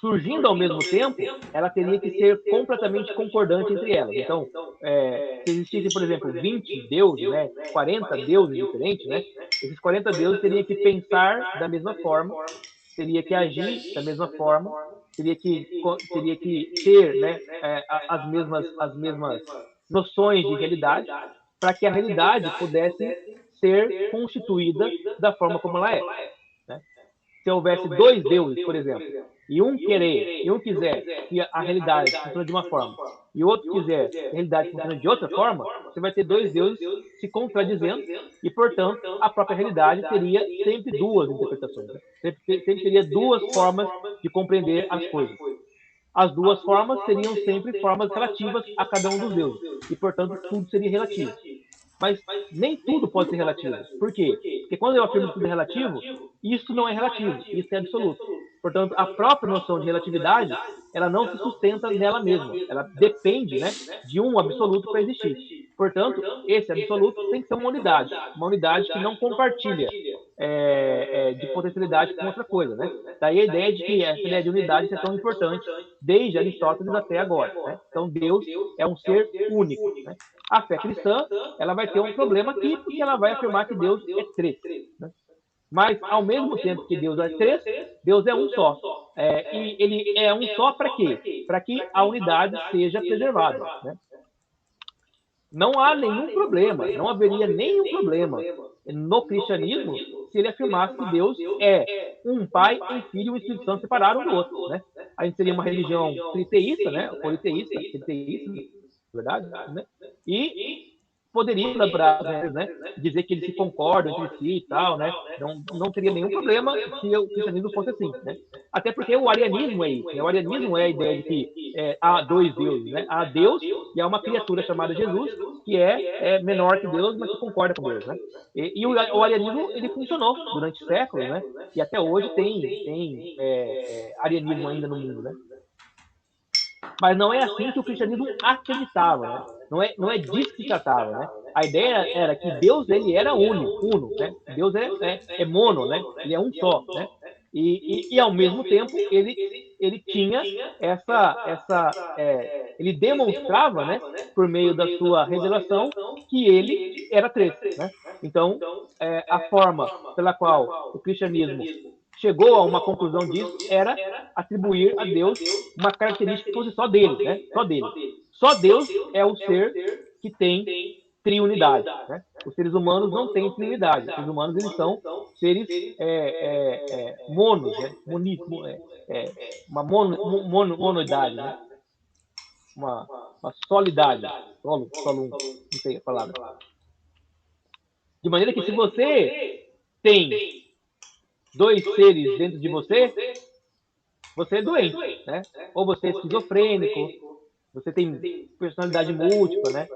Surgindo ao mesmo tempo, ela teria que ser completamente concordante entre elas. Então, se existissem, por exemplo, 20 deuses, né, 40 deuses diferentes, né, esses 40 deuses teriam que pensar da mesma forma, teria que agir da mesma forma, teria que ter, né, as mesmas noções de realidade, para que a realidade pudesse ser constituída da forma como ela é. Né? Se houvesse 2 deuses, por exemplo, e um quiser que a realidade funcione de uma forma, e o outro quiser que a realidade funcione de outra forma, você vai ter 2 deuses se contradizendo, e, portanto, a própria realidade teria sempre 2 interpretações. Né? Sempre teria 2 formas de compreender as coisas. As 2 formas seriam sempre formas relativas a cada um dos deuses, e, portanto, tudo seria relativo. Mas nem tudo pode ser relativo. Por quê? Porque quando eu afirmo que tudo é relativo, isso não é relativo, isso é absoluto. Portanto, a própria noção de relatividade, ela não se sustenta nela mesma. Ela depende, né, de um absoluto para existir. Portanto, esse absoluto tem que ser uma unidade que não compartilha de potencialidade com outra coisa. Né? Daí a ideia de que essa ideia de unidade é tão importante desde Aristóteles até agora. Né? Então, Deus é um ser único. Né? A fé cristã, ela vai ter um problema aqui, porque ela vai afirmar que Deus é 3. Né? Mas, ao mesmo tempo que Deus é 3, Deus é um só. E ele é um só para quê? Para que a unidade seja preservada. Né? Não há nenhum problema, não haveria nenhum problema no cristianismo se ele afirmasse que Deus é um Pai, um Filho e um Espírito Santo separados um do outro. Né? A gente seria uma religião triteísta, né? Politeísta, verdade? Né? E poderia lembrar, né, dizer que eles se concordam entre si e tal, né? Não teria nenhum problema se o cristianismo fosse assim, né? Até porque o arianismo é isso, né? O arianismo é a ideia de que há 2 deuses, né? Há Deus e há uma criatura chamada Jesus que é menor que Deus, mas que concorda com Deus, né? E o arianismo, ele funcionou durante séculos, né? E até hoje tem arianismo ainda no mundo, né? Mas não é assim que o cristianismo acreditava, né? Não é disso que se tratava, né? A ideia era que Deus, ele era uno, né? Deus é mono, né? Ele é um só, né? E ao mesmo tempo, ele tinha ele demonstrava, né? Por meio da sua revelação, que ele era 3, né? Então, a forma pela qual o cristianismo chegou a uma conclusão disso era atribuir a Deus uma característica que fosse só dele, né? Só dele. Só Deus é o ser que tem triunidade, né? Os seres humanos não têm triunidade. Os seres humanos, eles são seres monos, né? Uma monoidade, né? Uma solidade. Solo, não sei a palavra. De maneira que se você tem dois seres dentro de você, você é doente, né? Ou você é esquizofrênico, você tem personalidade múltipla, né?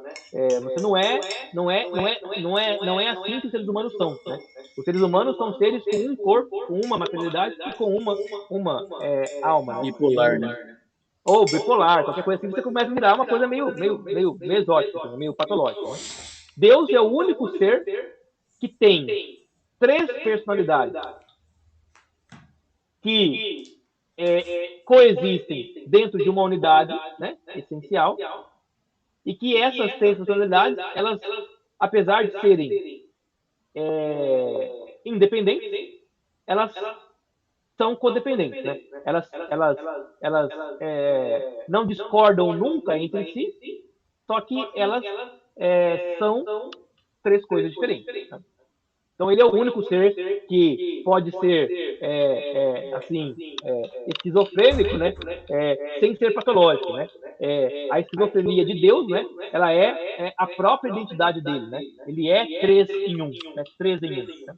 Você não é assim que os seres humanos são, né? Os seres humanos são seres com um corpo, com uma materialidade e com uma alma, né? Bipolar, né? Ou bipolar, qualquer coisa assim, você começa a virar uma coisa meio exótica, assim, meio patológica, né? Deus é o único ser que tem 3 personalidades que coexistem dentro de uma unidade, né, essencial, e que essas 3 personalidades, elas, apesar de serem independentes, elas são codependentes, né? Elas não discordam nunca entre si, só que elas são 3 coisas diferentes. Né? Então ele é o único ser que pode ser esquizofrênico, né? Sem ser patológico, né? A esquizofrenia de Deus, né? Ela é a própria identidade dele, né? Ele é 3 em 1, né? 3 em 1. Né?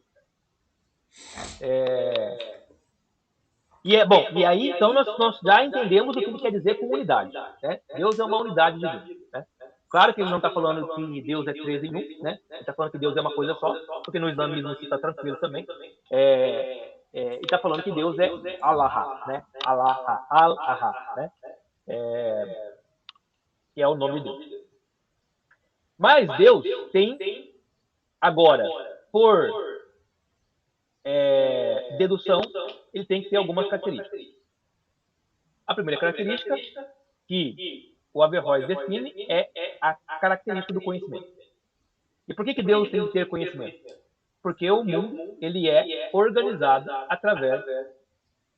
E aí, então, nós já entendemos o que ele quer dizer com unidade. Né? Deus é uma unidade divina. Né? Claro que ele não está falando que Deus é 3 em 1, né? Ele está falando que Deus é uma coisa só, porque no islamismo isso está tranquilo também. Ele está falando que Deus é Allah, né? Allah, né? Que é o nome dele. Mas Deus tem, agora, por dedução, ele tem que ter algumas características. A primeira característica que o Averroes define é a característica do conhecimento. E por que Deus tem que ter conhecimento? Porque o mundo ele é organizado através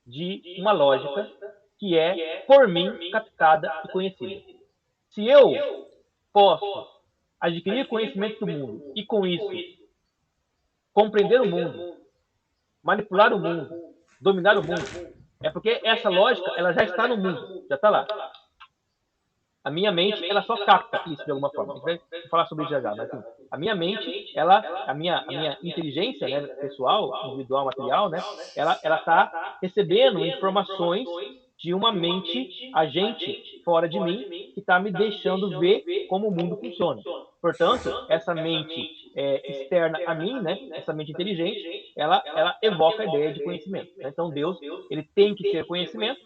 de uma lógica que é, por mim, captada e conhecida. Se eu posso adquirir conhecimento do mundo e, com isso, compreender o mundo, manipular o mundo, dominar o mundo, é porque essa lógica ela já está no mundo, já está lá. A minha mente ela só capta isso de alguma forma. A gente vai falar sobre isso já, mas assim, a minha mente, a minha inteligência, né, pessoal, individual, material, né, ela está recebendo informações de uma mente agente fora de mim que está me deixando ver como o mundo funciona. Portanto, essa mente externa a mim, né, essa mente inteligente, ela evoca a ideia de conhecimento. Né? Então, Deus ele tem que ter conhecimento,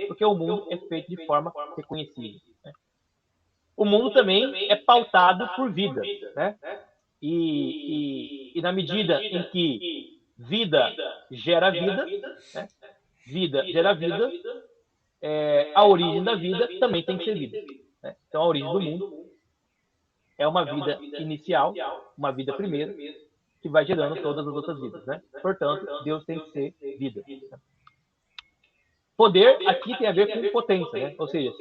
porque o mundo é feito de forma reconhecível. Né? O mundo também é pautado por vida. Né? E na medida em que vida gera vida, né? Vida gera vida, a origem da vida também tem que ser vida. Né? Então, a origem do mundo é uma vida inicial, uma vida primeira, que vai gerando todas as outras vidas. Né? Portanto, Deus tem que ser vida. Poder aqui tem a ver com potência. Né? Ou seja,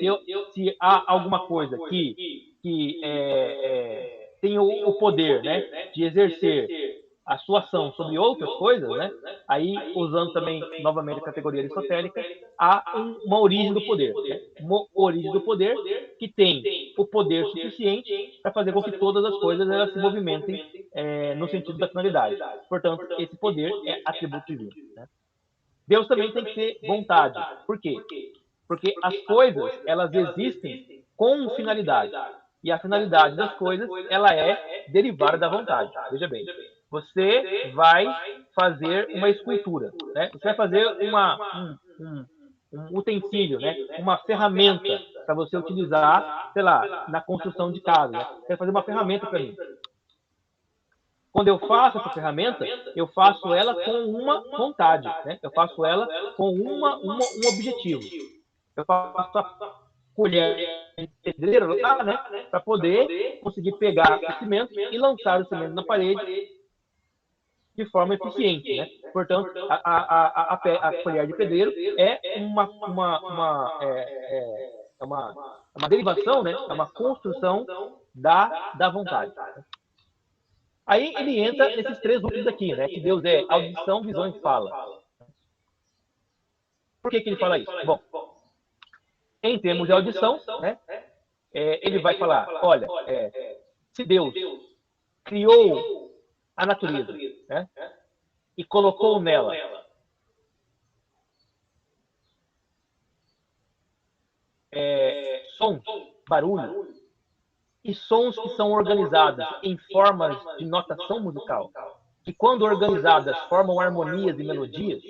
se há alguma coisa que tem o poder, né, de exercer a sua ação sobre outras coisas, né? Aí, usando também, novamente, a categoria aristotélica, há uma origem do poder. Né? Uma origem do poder que tem o poder suficiente para fazer com que todas as coisas elas se movimentem no sentido da finalidade. Portanto, esse poder é atributo divino. Né? Deus também tem que ter vontade. Por quê? Porque as coisas, elas existem com finalidade. E a finalidade das coisas, ela é derivada da vontade. Veja bem. Você vai fazer uma escultura, né? Você vai fazer um utensílio, né? Uma ferramenta para você utilizar, sei lá, na construção de casa. Né? Você vai fazer uma ferramenta para mim. Quando eu faço essa ferramenta, eu faço ela com uma vontade, né? Eu faço ela com um objetivo. Eu faço a colher de pedreiro lá, né? Para poder conseguir pegar o cimento e lançar o cimento na parede de forma eficiente, né? Portanto, a colher de pedreiro é uma derivação, né? É uma construção da vontade. Aí ele entra nesses três núcleos aqui, né? Que Deus é audição, visão e fala. Por que ele fala isso? Bom, em termos de audição, né? Ele vai falar, olha, se Deus criou a natureza, né? E colocou nela som, barulho, e sons que são organizados em formas de notação musical, que quando organizadas formam harmonias e melodias,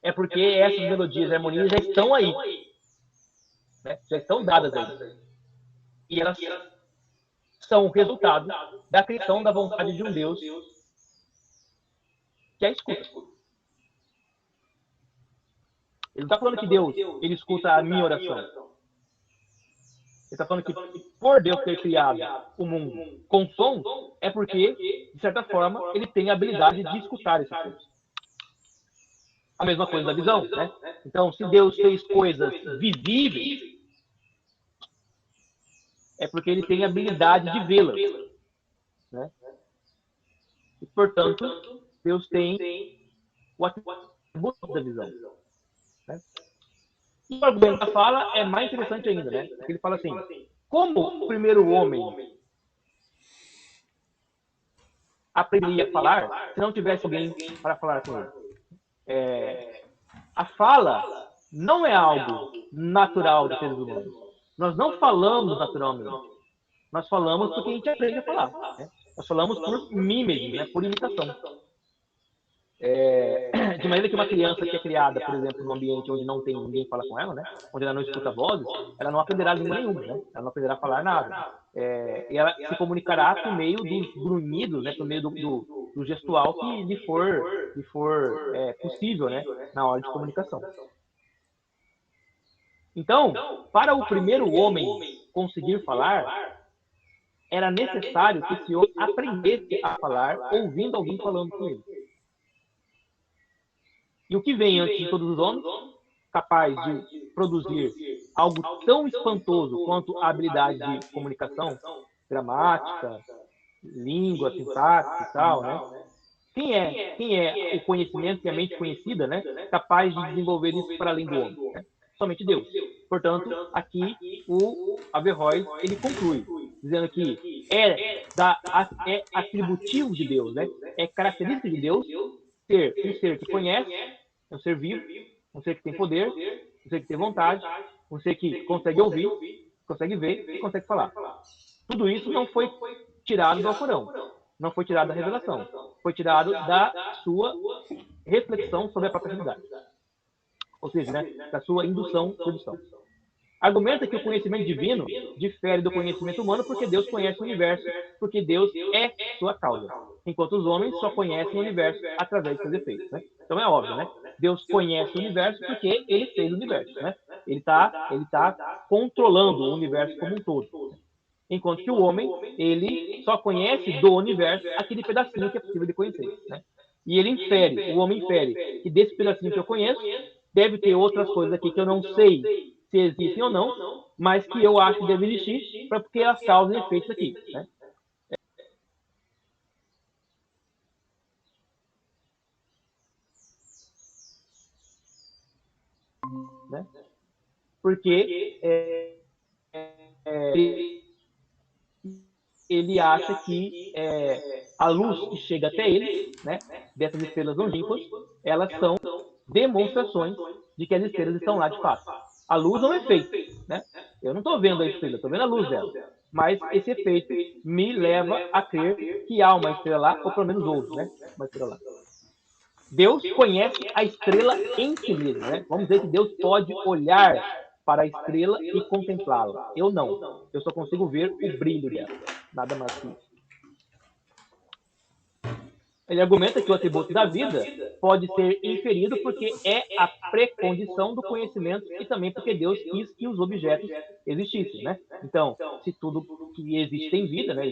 é porque essas melodias e harmonias já estão aí, né? Já estão dadas aí. E elas são o resultado da criação da vontade de um Deus que a escuta. Ele não está falando que Deus ele escuta a minha oração. Ele está falando que por Deus ter criado o mundo com som, é porque, de certa forma, ele tem a habilidade de escutar esses sons. A mesma coisa da visão, né? Então, se Deus fez coisas visíveis, é porque ele tem a habilidade de vê-las, né? E, portanto, Deus tem o atributo da visão, né? E o argumento da fala é mais interessante ainda, né? Porque ele fala assim, como o primeiro homem aprenderia a falar se não tivesse alguém para falar com ele? A fala não é algo natural dos seres humanos. Nós não falamos naturalmente. Nós falamos porque a gente aprende a falar, né? Nós falamos por mímesis, né? Por imitação. De maneira que uma criança que é criada, por exemplo, num ambiente onde não tem ninguém que fala com ela, né? Onde ela não escuta vozes, ela não aprenderá língua nenhuma, né? Ela não aprenderá a falar nada. E ela se comunicará por meio dos grunhidos, né? Por meio do gestual que lhe for possível, né? Na hora de comunicação. Então, para o primeiro homem conseguir falar, era necessário que esse homem aprendesse a falar ouvindo alguém falando com ele. E o que vem antes de todos os homens, capaz de produzir algo tão espantoso quanto a habilidade de comunicação, gramática, língua, sintaxe e tal, né? Quem é o conhecimento e a mente conhecida, né? Capaz de desenvolver isso para além do homem? Né? Somente Deus. Portanto, aqui o Averroes ele conclui, dizendo que é atributivo de Deus, né? É característica de Deus ser um ser que conhece, um ser vivo, um ser que tem poder, um ser que tem vontade, um ser que consegue ouvir, consegue ver e consegue falar. Tudo isso não foi tirado do Alcorão, não foi tirado da revelação, foi tirado da sua reflexão sobre a própria realidade. Ou seja, né, da sua indução, dedução. Argumenta que o conhecimento divino difere do conhecimento humano porque Deus conhece o universo, porque Deus é sua causa. Enquanto os homens só conhecem o universo através de seus efeitos. Né? Então é óbvio, né? Deus conhece o universo porque ele fez o universo. Né? Ele tá controlando o universo como um todo. Enquanto que o homem, ele só conhece do universo aquele pedacinho que é possível de conhecer. Né? E o homem infere que desse pedacinho que eu conheço, deve ter outras coisas aqui que eu não sei se existem ou não, mas que eu acho que devem existir, porque elas causam efeitos aqui. Né? Porque ele acha que a luz que chega até ele, né, dessas estrelas longínquas, elas são demonstrações de que as estrelas estão lá de fato. A luz é um efeito, né? Eu não estou vendo a estrela, estou vendo a luz dela. Mas esse efeito me leva a crer que há uma estrela lá, ou pelo menos houve, né? Uma estrela lá. Deus conhece a estrela em si mesmo, né? Vamos dizer que Deus pode olhar para a estrela e contemplá-la. Eu não. Eu só consigo ver o brilho dela. Nada mais que isso. Ele argumenta que o atributo da vida pode ser inferido porque é a precondição do conhecimento e também porque Deus quis que os objetos existissem, né? Então, se tudo que existe tem vida, né?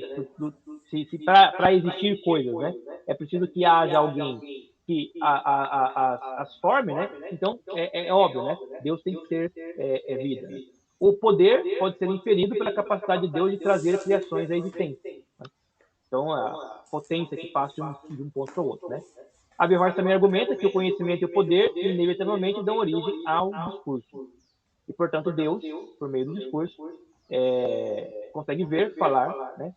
Se para existir coisas, né? É preciso que haja alguém que as forme, né? Então, é óbvio, né? Deus tem que ser vida. Né? o poder pode ser inferido pela capacidade de Deus de trazer criações à existência. Né? Então, a potência que passa de um ponto para o outro. Né? Averroes também argumenta que o conhecimento e o poder inevitavelmente dão origem ao discurso. E, portanto, Deus, por meio do discurso, consegue ver, falar. Né?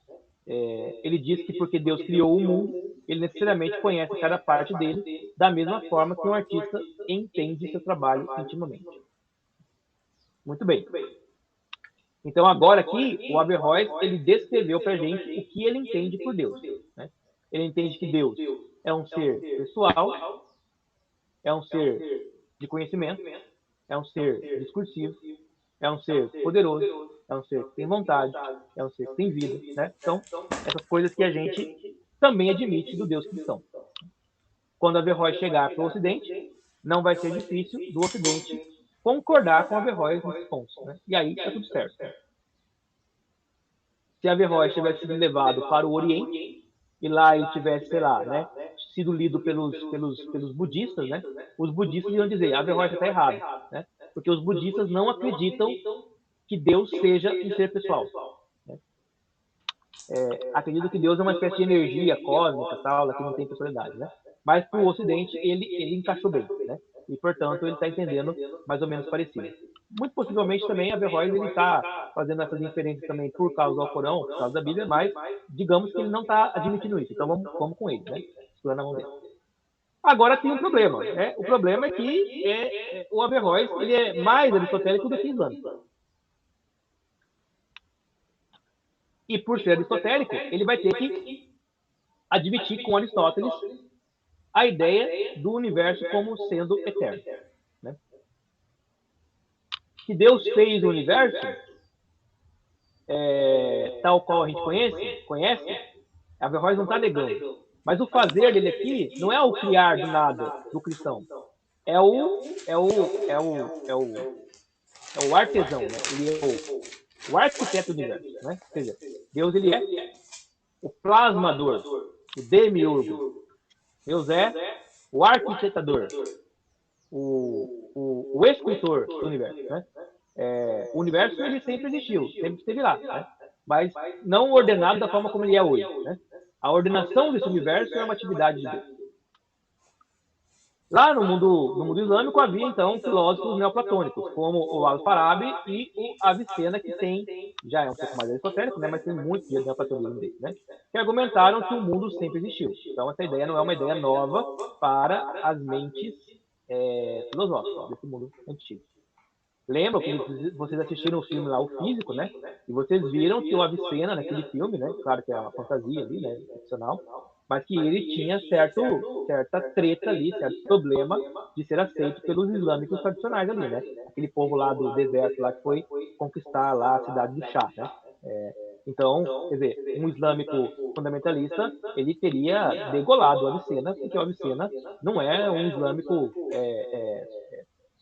Ele diz que porque Deus criou o mundo, ele necessariamente conhece cada parte dele da mesma forma que um artista entende seu trabalho intimamente. Muito bem. Então, agora aqui, o Averroes, ele descreveu para a gente o que ele entende por Deus. Né? Ele entende que Deus é um ser pessoal, é um ser de conhecimento, é um ser discursivo, é um ser poderoso, é um ser que tem vontade, é um ser que tem vida. Né? Então, essas coisas que a gente também admite do Deus cristão. Quando Averroes chegar para o Ocidente, não vai ser difícil do Ocidente concordar com Averroes nesses pontos. Né? E aí está tudo certo. Se Averroes tivesse sido levado para o Oriente, e lá ele tivesse, sei lá, né, sido lido pelos budistas, né, os budistas iam dizer, Averroes está errado. Né? Porque os budistas não acreditam que Deus seja um ser pessoal. Né? Acreditam que Deus é uma espécie de energia cósmica, tal, que não tem personalidade. Né? Mas para o Ocidente ele encaixou bem. Né? E, portanto, ele está entendendo mais ou menos parecido. Muito possivelmente também Averroes está fazendo essas inferências também por causa do Alcorão, por causa da Bíblia, mas digamos que ele não está admitindo isso. Então vamos com ele, né? Segurando a mão dele. Agora tem um problema. Né? O problema é que o Averroes ele é mais aristotélico do que islâmico. E por ser aristotélico, ele vai ter que admitir com Aristóteles a ideia do universo como sendo eterno. Né? Que Deus fez o universo, tal qual a gente conhece, Averroes não está negando. Mas o fazer dele aqui não é o criar do nada do cristão. É o artesão, né? Ele é o arquiteto do universo. Né? Ou seja, Deus ele é o plasmador, o demiurgo. Deus é o arquitetador, o escultor do universo. Né? O universo ele sempre existiu, sempre esteve lá, né? Mas não ordenado da forma como ele é hoje. Né? A ordenação desse universo é uma atividade de Deus. Lá no mundo islâmico havia, então, filósofos neoplatônicos, como o Al-Farabi e o Avicena, que já é um pouco mais aristotélico, né, mas tem muito de neoplatonismo dele, né, que argumentaram que o mundo sempre existiu. Então, essa ideia não é uma ideia nova para as mentes filosóficas desse mundo antigo. Lembra que vocês assistiram o filme lá, O Físico, né? E vocês viram que o Avicena, naquele filme, né? Claro que é uma fantasia ali, né? Ficcional, mas que ele tinha certa treta ali, certo problema de ser aceito pelos islâmicos tradicionais ali, né? Aquele povo lá do deserto lá que foi conquistar lá a cidade do Shah, né? Então, quer dizer, um islâmico fundamentalista, ele teria degolado o Avicena, porque o Avicena não é um islâmico,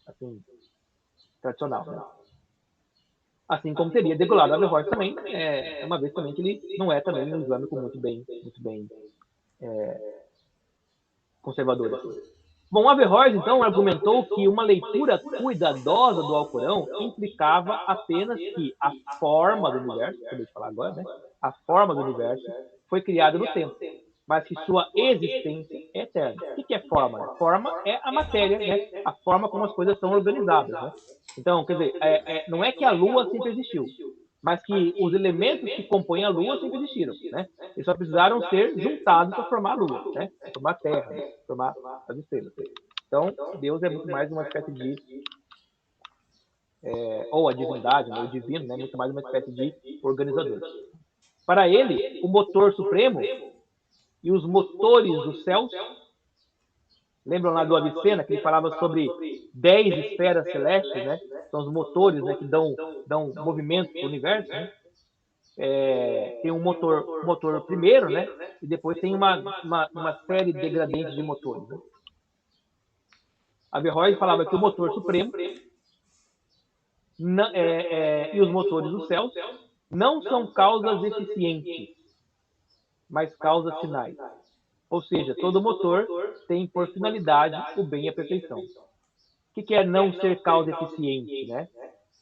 assim, tradicional. Né? Assim como teria degolado Averroes também, uma vez também que ele não é também um islâmico muito bem conservador. Assim. Bom, Averroes, então, argumentou que uma leitura cuidadosa do Alcorão implicava apenas que a forma do universo, acabei de falar agora, né? A forma do universo foi criada no tempo, mas que sua existência é eterna. O que é forma? Forma é a matéria, né? A forma como as coisas são organizadas. Né? Então, quer dizer, não é que a Lua sempre existiu, mas que os elementos que compõem a Lua sempre existiram. Né? Eles só precisaram ser juntados para formar a Lua, né? Formar a Terra, né? Formar as estrelas. Então, Deus é muito mais uma espécie de... ou a divindade, né? O divino, né? Muito mais uma espécie de organizador. Para ele, o motor supremo e os motores dos céus, lembram lá do Avicena, que ele falava sobre 10 esferas celestes, né? São os motores, né, que dão movimento para o universo, né? Tem um motor primeiro, né? E depois tem uma série degradante de motores. Né? Averroes falava que o motor supremo e os motores dos céus não são causas eficientes, mas causas finais. Ou seja, todo motor tem por finalidade o bem e a perfeição. O que é não ser causa eficiente? Né?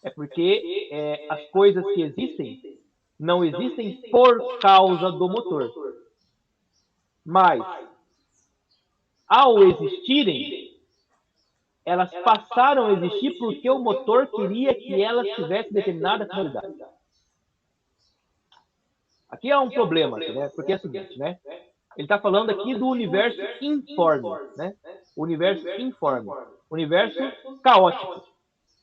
É porque as coisas que existem não existem por causa do motor. Mas, ao existirem, elas passaram a existir porque o motor queria que elas tivessem determinada finalidade. Aqui há um problema, né? Porque é o seguinte, né? Ele está falando aqui do universo informe, né? O universo informe, universo caótico.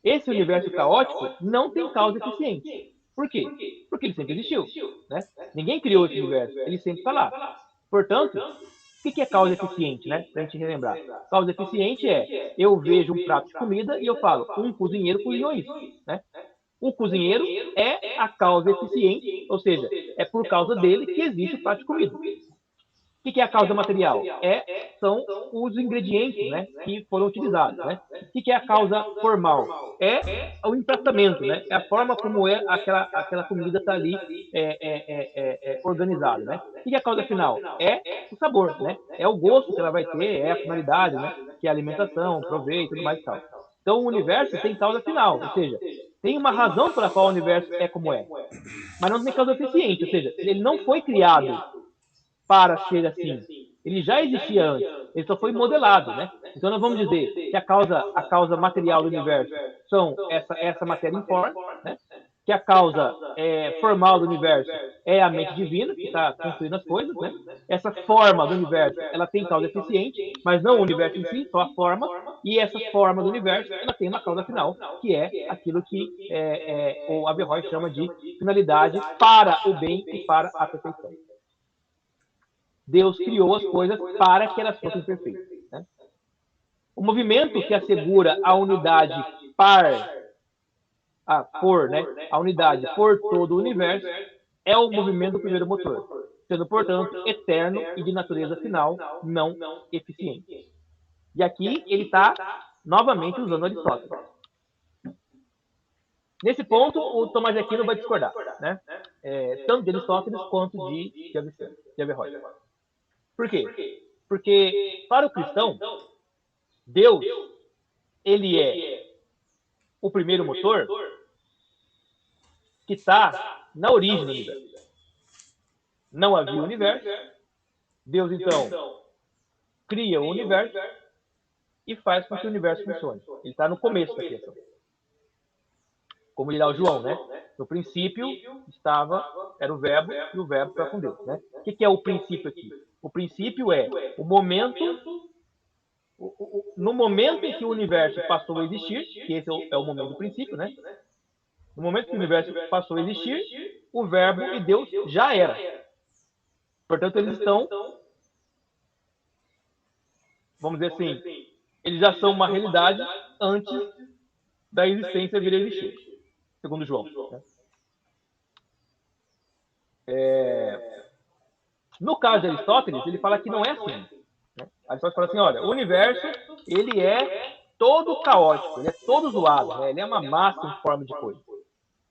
Esse universo caótico não tem causa eficiente. Por quê? Porque ele sempre existiu, né? Ninguém criou esse universo, ele sempre está lá. Portanto, o que é causa eficiente, né? Para a gente relembrar. Causa eficiente é, eu vejo um prato de comida e eu falo, um cozinheiro cozinhou isso, né? O cozinheiro é a causa eficiente, ou seja, é por causa dele que existe o prato de comida. O que é a causa material? São os ingredientes, né, que foram utilizados. Né? O que é a causa formal? É o empratamento, né? É a forma como aquela comida está ali organizada. Né? O que é a causa final? É o sabor, né? É o gosto que ela vai ter, é a finalidade, né? Que é a alimentação, proveito e tudo mais e tal. Então o universo tem causa final, ou seja, tem uma razão pela qual o universo é como é, mas não tem causa eficiente, ou seja, ele não foi criado para ser assim. Ele já existia antes, ele só foi modelado, né? Então nós vamos dizer que a causa material do universo são essa matéria informe, né? Que a causa formal do universo é a mente divina, que está construindo as coisas, né? Essa forma do universo, ela tem causa eficiente, mas não o universo em si, só a forma, e essa forma do universo, ela tem uma causa final, que é aquilo que o Averroes chama de finalidade para o bem e para a perfeição. Deus criou as coisas para que elas fossem perfeitas. Né? O movimento que assegura a unidade a unidade por todo o universo é o movimento do primeiro motor, sendo, portanto, eterno e de natureza final, não eficiente. E aqui ele está novamente usando Aristóteles. Nesse ponto, o Tomás de Aquino vai discordar, né? Tanto de Aristóteles quanto de Averroes. Por quê? Porque, para o cristão, Deus, ele é o primeiro motor que está na origem do universo. Não havia universo, Deus, então, cria o universo e faz com que o universo funcione. Ele está no começo da criação. Como ele dá o João, né? No princípio era o verbo, e o verbo está com Deus, né? O que é o princípio aqui? O princípio é o momento, no momento em que o universo passou a existir, que esse é o momento do princípio, né? No momento que o universo passou a existir, o verbo e Deus já era. Portanto, eles estão, vamos dizer assim, eles já são uma realidade antes da existência vir a existir, segundo João. Né? No caso de Aristóteles, ele fala que não é assim. Né? Aristóteles fala assim, olha, o universo, ele é todo caótico, ele é todo zoado, né? Ele é uma massa em forma de coisa.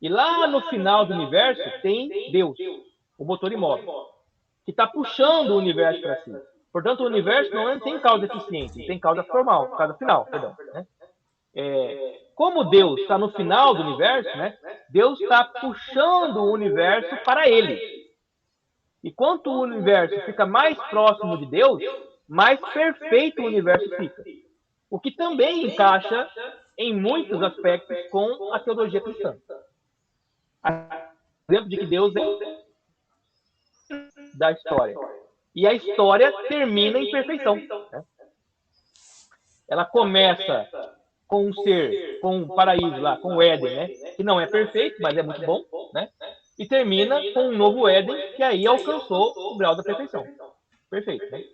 E lá no final do universo tem Deus, o motor imóvel, que está puxando o universo para si. Portanto, o universo não tem causa eficiente, tem causa formal, causa final, perdão. Né? Como Deus está no final do universo, né? Deus está puxando o universo para ele. E quanto o universo fica mais próximo de Deus, mais perfeito o universo fica. O que também encaixa em muitos aspectos com a teologia cristã. Exemplo de que Deus é da história. E a história termina em perfeição. Né? Ela começa com um ser, com um paraíso lá, com o Éden, né? Que não é perfeito, mas é muito bom, né? E termina com um novo Éden, que aí alcançou o grau da perfeição. Perfeito, né?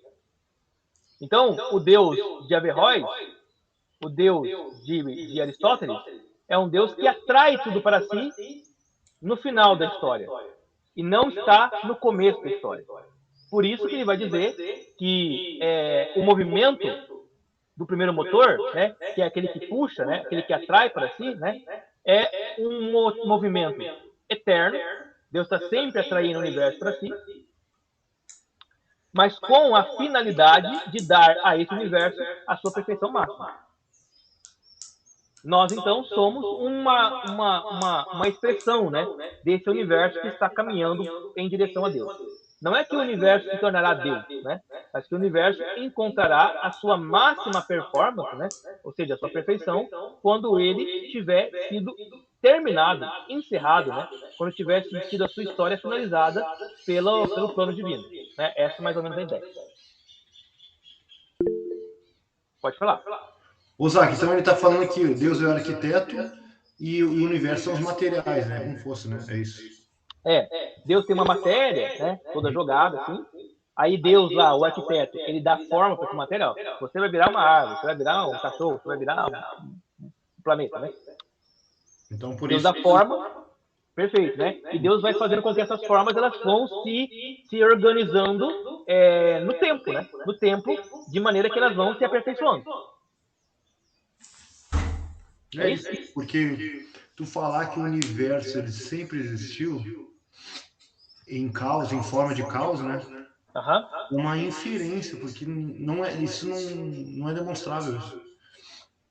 Então, o Deus de Averroes, o Deus de Aristóteles, é um Deus que atrai tudo para si no final da história. E não está no começo da história. Por isso que ele vai dizer que o movimento do primeiro motor, né, que é aquele que puxa, né, aquele que atrai para si, né, é um movimento eterno. Deus está sempre atraindo o universo para si, mas com a finalidade de dar a esse universo a sua perfeição máxima. Nós, então, somos uma expressão, né, desse universo que está caminhando em direção a Deus. Não é que o universo se tornará Deus, né, mas que o universo encontrará a sua máxima performance, né, ou seja, a sua perfeição, quando ele tiver sido terminado, encerrado, né, quando tiver sido a sua história finalizada pelo plano divino. Né? Essa é mais ou menos a ideia. Pode falar. Ô, Zac, então ele está falando que Deus é o arquiteto e o universo são os materiais, né? Como fosse, né? É isso. Deus tem uma matéria, né? Toda jogada, assim. Aí Deus lá, o arquiteto, ele dá forma para esse material. Você vai virar uma árvore, você vai virar um cachorro, você vai virar um planeta, né? Então, por Deus isso... dá forma, perfeito, né? E Deus vai fazendo com que essas formas elas vão se organizando no tempo, né? No tempo, de maneira que elas vão se aperfeiçoando. É isso, porque tu falar que o universo ele sempre existiu em causa, em forma de causa, né? Uma inferência, porque não é, isso não é demonstrável.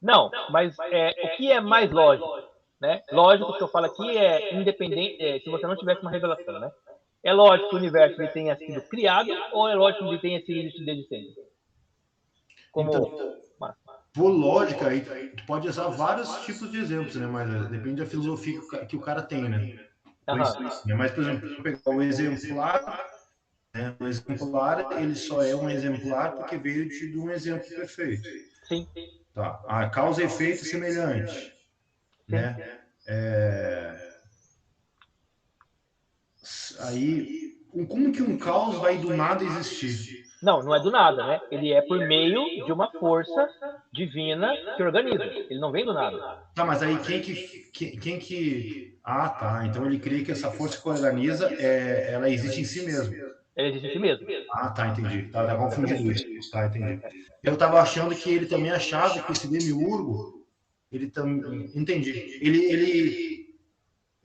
Não, mas o que é mais lógico? Né? Lógico que eu falo aqui é independente, se você não tivesse uma revelação, né? É lógico que o universo ele tenha sido criado ou é lógico que ele tenha sido existido desde sempre? Como... Então, por lógica, aí tu pode usar vários tipos de exemplos, né? Mas depende da filosofia que o cara tem, né? Mas, por exemplo, pegar o exemplar, né? O exemplar, ele só é um exemplar porque veio de um exemplo perfeito. Sim. Tá. A causa e efeito semelhante, né? Aí, como que um caos vai do nada existir? Não é do nada, né? Ele é por meio de uma força divina que organiza. Ele não vem do nada. Tá, mas aí quem que... Ah, tá. Então ele crê que essa força que organiza, ela existe em si mesmo. Ela existe em si mesmo. Ah, tá, entendi. Tá confundindo isso. Tá, entendi. Eu tava achando que ele também achava que esse demiurgo, ele também... Entendi.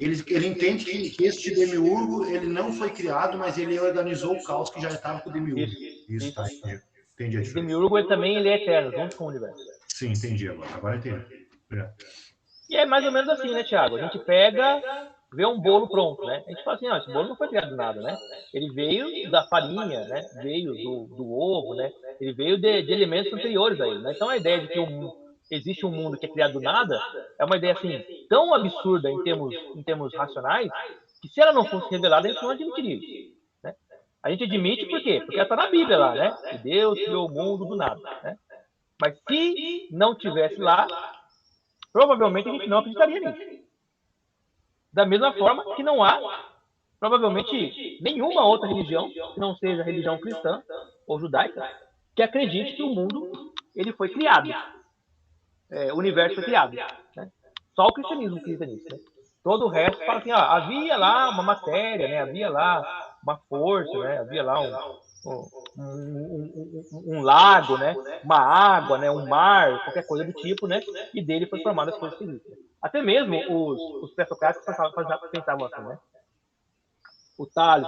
Ele entende que este demiurgo, ele não foi criado, mas ele organizou o caos que já estava com o demiurgo. Isso. Tá, entendi a diferença. O demiurgo ele é eterno, junto com o universo. Sim, entendi agora. Agora entendi. E é mais ou menos assim, né, Thiago? A gente pega, vê um bolo pronto, né? A gente fala assim, esse bolo não foi criado do nada, né? Ele veio da farinha, né? Veio do ovo, né? Ele veio de elementos anteriores a ele, né? Então a ideia de que existe um mundo que é criado do nada é uma ideia assim tão absurda em termos racionais que se ela não fosse revelada a gente não admitiria. Né? A gente admite por quê? Porque ela está na Bíblia lá, né? Que Deus criou o mundo do nada. Né? Mas se não tivesse lá, provavelmente a gente não acreditaria nisso. Da mesma forma que não há provavelmente nenhuma outra religião que não seja a religião cristã ou judaica que acredite que o mundo ele foi criado. O universo foi criado. Né? Só o cristianismo acredita nisso. Né? Todo o resto fala assim, havia lá uma matéria, né? Havia lá uma força, né? Havia lá um lago, né? Uma água, né? Um mar, qualquer coisa do tipo, né? E dele foi formada as coisas que existem. Até mesmo os pré-socráticos pensavam assim, né? O Tales,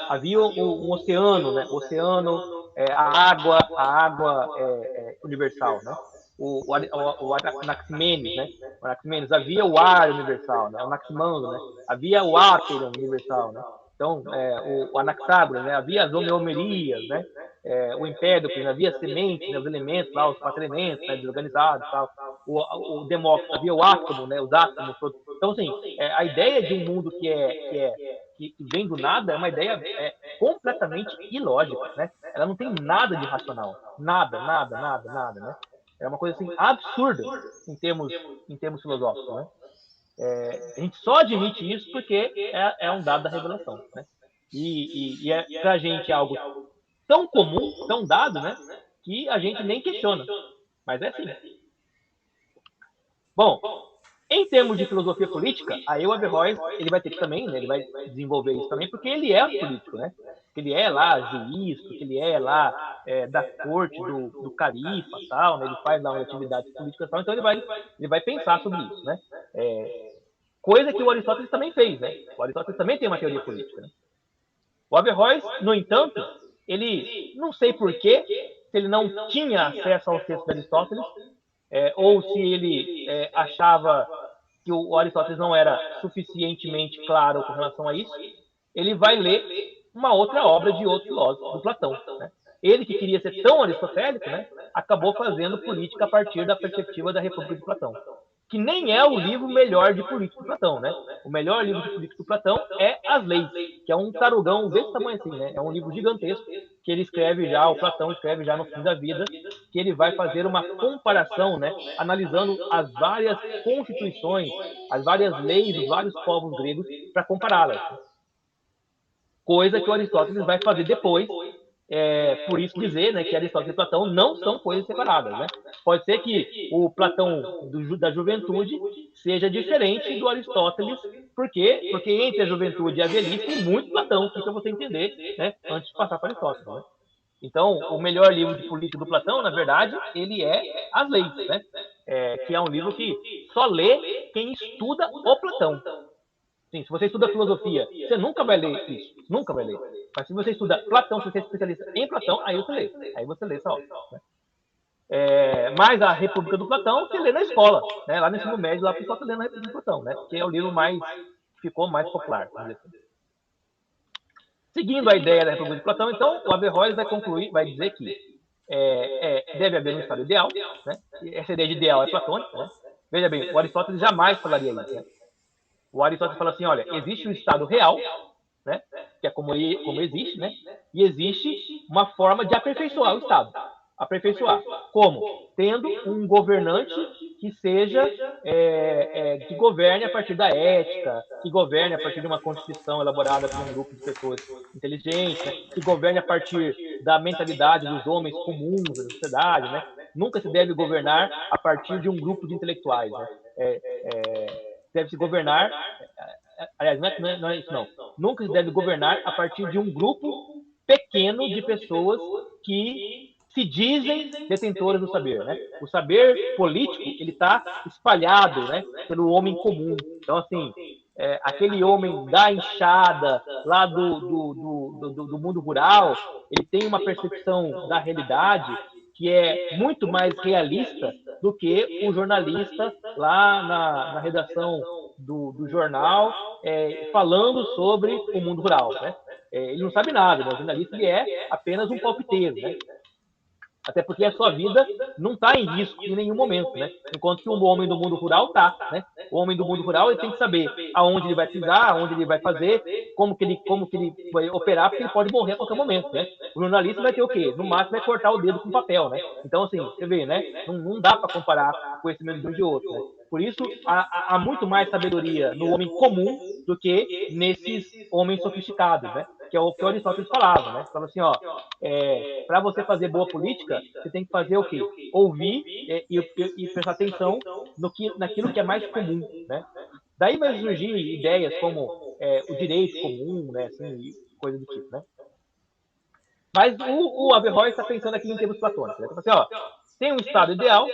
havia um oceano, né? O oceano, a água universal, né? O Anaximenes, né? O Anaximenes, havia o ar universal, né? O Anaximandro, né? Havia o átomo universal, né? Então, o Anaxágoras, né? Havia as homeomerias, né? O Empédocles, né? Havia sementes, né? Os elementos lá, os quatro elementos, né? Desorganizados, tal. O Demócrito, havia o átomo, né? Os átomos todos. Então, assim, a ideia de um mundo que vem do nada é uma ideia completamente ilógica, né? Ela não tem nada de racional, nada, né? É uma coisa assim absurda em termos filosóficos, né? A gente só admite isso porque é um dado da revelação, né? E para a gente é algo tão comum, tão dado, né? Que a gente nem questiona. Mas é assim. Bom, em termos de filosofia política, aí o Averroes ele vai ter que também, né, ele vai desenvolver isso também, porque ele é político, né? Ele é lá juiz, porque ele é lá da corte do califa, tal, né? Ele faz lá uma atividade política, tal, então ele vai pensar sobre isso, né? Coisa que o Aristóteles também fez, né? O Aristóteles também tem uma teoria política, né? O Averroes, no entanto, ele não sei porquê, se ele não tinha acesso ao texto de Aristóteles, ou se ele achava que o Aristóteles não era suficientemente claro com relação a isso, ele vai ler uma outra obra de outro filósofo, do Platão. Né? Ele, que queria ser tão aristotélico, né, acabou fazendo política a partir da perspectiva da República de Platão, que nem é o livro melhor de política do Platão. Né? O melhor livro de política do Platão é As Leis, que é um tarugão desse tamanho assim, né? É um livro gigantesco que ele escreve já, o Platão escreve já no fim da vida, que ele vai fazer uma comparação, né, analisando as várias constituições, as várias leis dos vários povos gregos para compará-las. Coisa que o Aristóteles vai fazer depois. Por isso dizer, né, que Aristóteles e Platão não são coisas separadas. Né? Pode ser que o Platão da juventude seja diferente do Aristóteles. Por quê? Porque entre a juventude e a velhice tem muito Platão, que você entender, né, antes de passar para Aristóteles. Né? Então, o melhor livro de política do Platão, na verdade, ele é As Leis, né? Que é um livro que só lê quem estuda o Platão. Sim, se você estuda filosofia, você nunca vai ler isso. Nunca vai ler. Mas se você estuda Platão, se você é especialista em Platão, aí você lê. Aí você lê essa obra. Né? Mas a República do Platão, você lê na escola. Né? Lá no ensino médio, lá o pessoal está lendo a República do Platão. Né? Que é o livro que ficou mais popular. Seguindo a ideia da República de Platão, então, o Averroes vai dizer que deve haver um estado ideal. Né? Essa ideia de ideal é platônica. Né? Veja bem, o Aristóteles jamais falaria isso. Né? O Aristóteles fala assim, olha, existe um estado real, né, que é como existe, né, e existe uma forma de aperfeiçoar o estado. Aperfeiçoar. Como? Tendo um governante que seja, que governe a partir da ética, que governe a partir de uma constituição elaborada por um grupo de pessoas inteligentes, né, que governe a partir da mentalidade dos homens comuns da sociedade. Né. Nunca se deve governar a partir de um grupo de intelectuais. Né. Deve se governar, aliás, não é isso não. Nunca se deve governar a partir de um grupo pequeno de pessoas que se dizem detentoras do saber. Né? O saber político ele está espalhado, né, pelo homem comum. Então, assim, aquele homem da enxada lá do mundo rural, ele tem uma percepção da realidade que é muito mais realista do que o jornalista lá na redação do jornal falando sobre o mundo rural. Né? Ele não sabe nada, né? O jornalista ele é apenas um palpiteiro. Né? Até porque a sua vida não está em risco em nenhum momento, né? Enquanto que o homem do mundo rural está, né? O homem do mundo rural ele tem que saber aonde ele vai pisar, aonde ele vai fazer, como que ele vai operar, porque ele pode morrer a qualquer momento, né? O jornalista vai ter o quê? No máximo vai cortar o dedo com papel, né? Então, assim, você vê, né? Não dá para comparar o conhecimento de um de outro, né? Por isso, há muito mais sabedoria no homem comum do que nesses homens sofisticados, né? Que é o que o Aristóteles falava, né? Falava assim, ó, para você fazer boa política, você tem que fazer o quê? Ouvir e prestar atenção naquilo que é mais comum, né? Daí vai surgir ideias como o direito comum, né? Assim, coisa do tipo, né? Mas o Averroes está pensando aqui em termos platônicos. Né? Então, assim, ó, tem um estado ideal,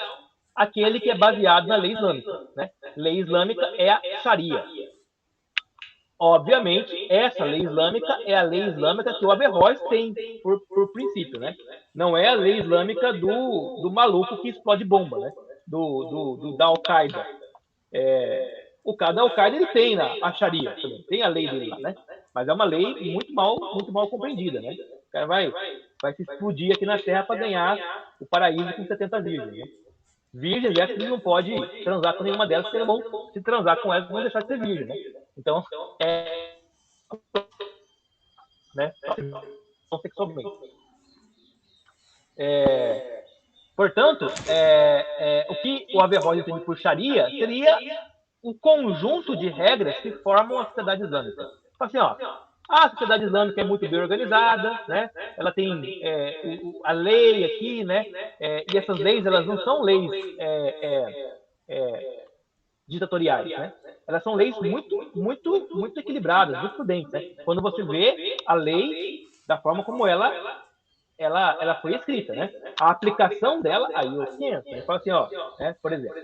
aquele que é baseado na lei islâmica, né? Lei islâmica é a Sharia. Obviamente, essa lei islâmica é a lei islâmica que o Averroes tem por princípio, né? Não é a lei islâmica do maluco que explode bomba, né? Da Al-Qaeda. O cara da Al-Qaeda ele tem a Sharia, também, tem a lei dele lá, né? Mas é uma lei muito mal compreendida, né? O cara vai se explodir aqui na Terra para ganhar o paraíso com 70 virgens, né? Virgens é que ele não pode transar com nenhuma delas, porque é bom se transar com elas, não deixar de ser virgem, né? Então, né? Sexualmente. Portanto, o que o Averroes entende por Sharia seria o conjunto de regras que formam a sociedade islâmica. Assim, ó, a sociedade islâmica é muito bem organizada, né? Ela tem a lei aqui, né? E essas leis elas não são leis ditatoriais, né? Elas são leis muito equilibradas, muito prudentes, né? Quando você vê a lei da forma como ela foi escrita, né? A aplicação dela, aí eu penso, né? Fala assim, ó, né? Por exemplo,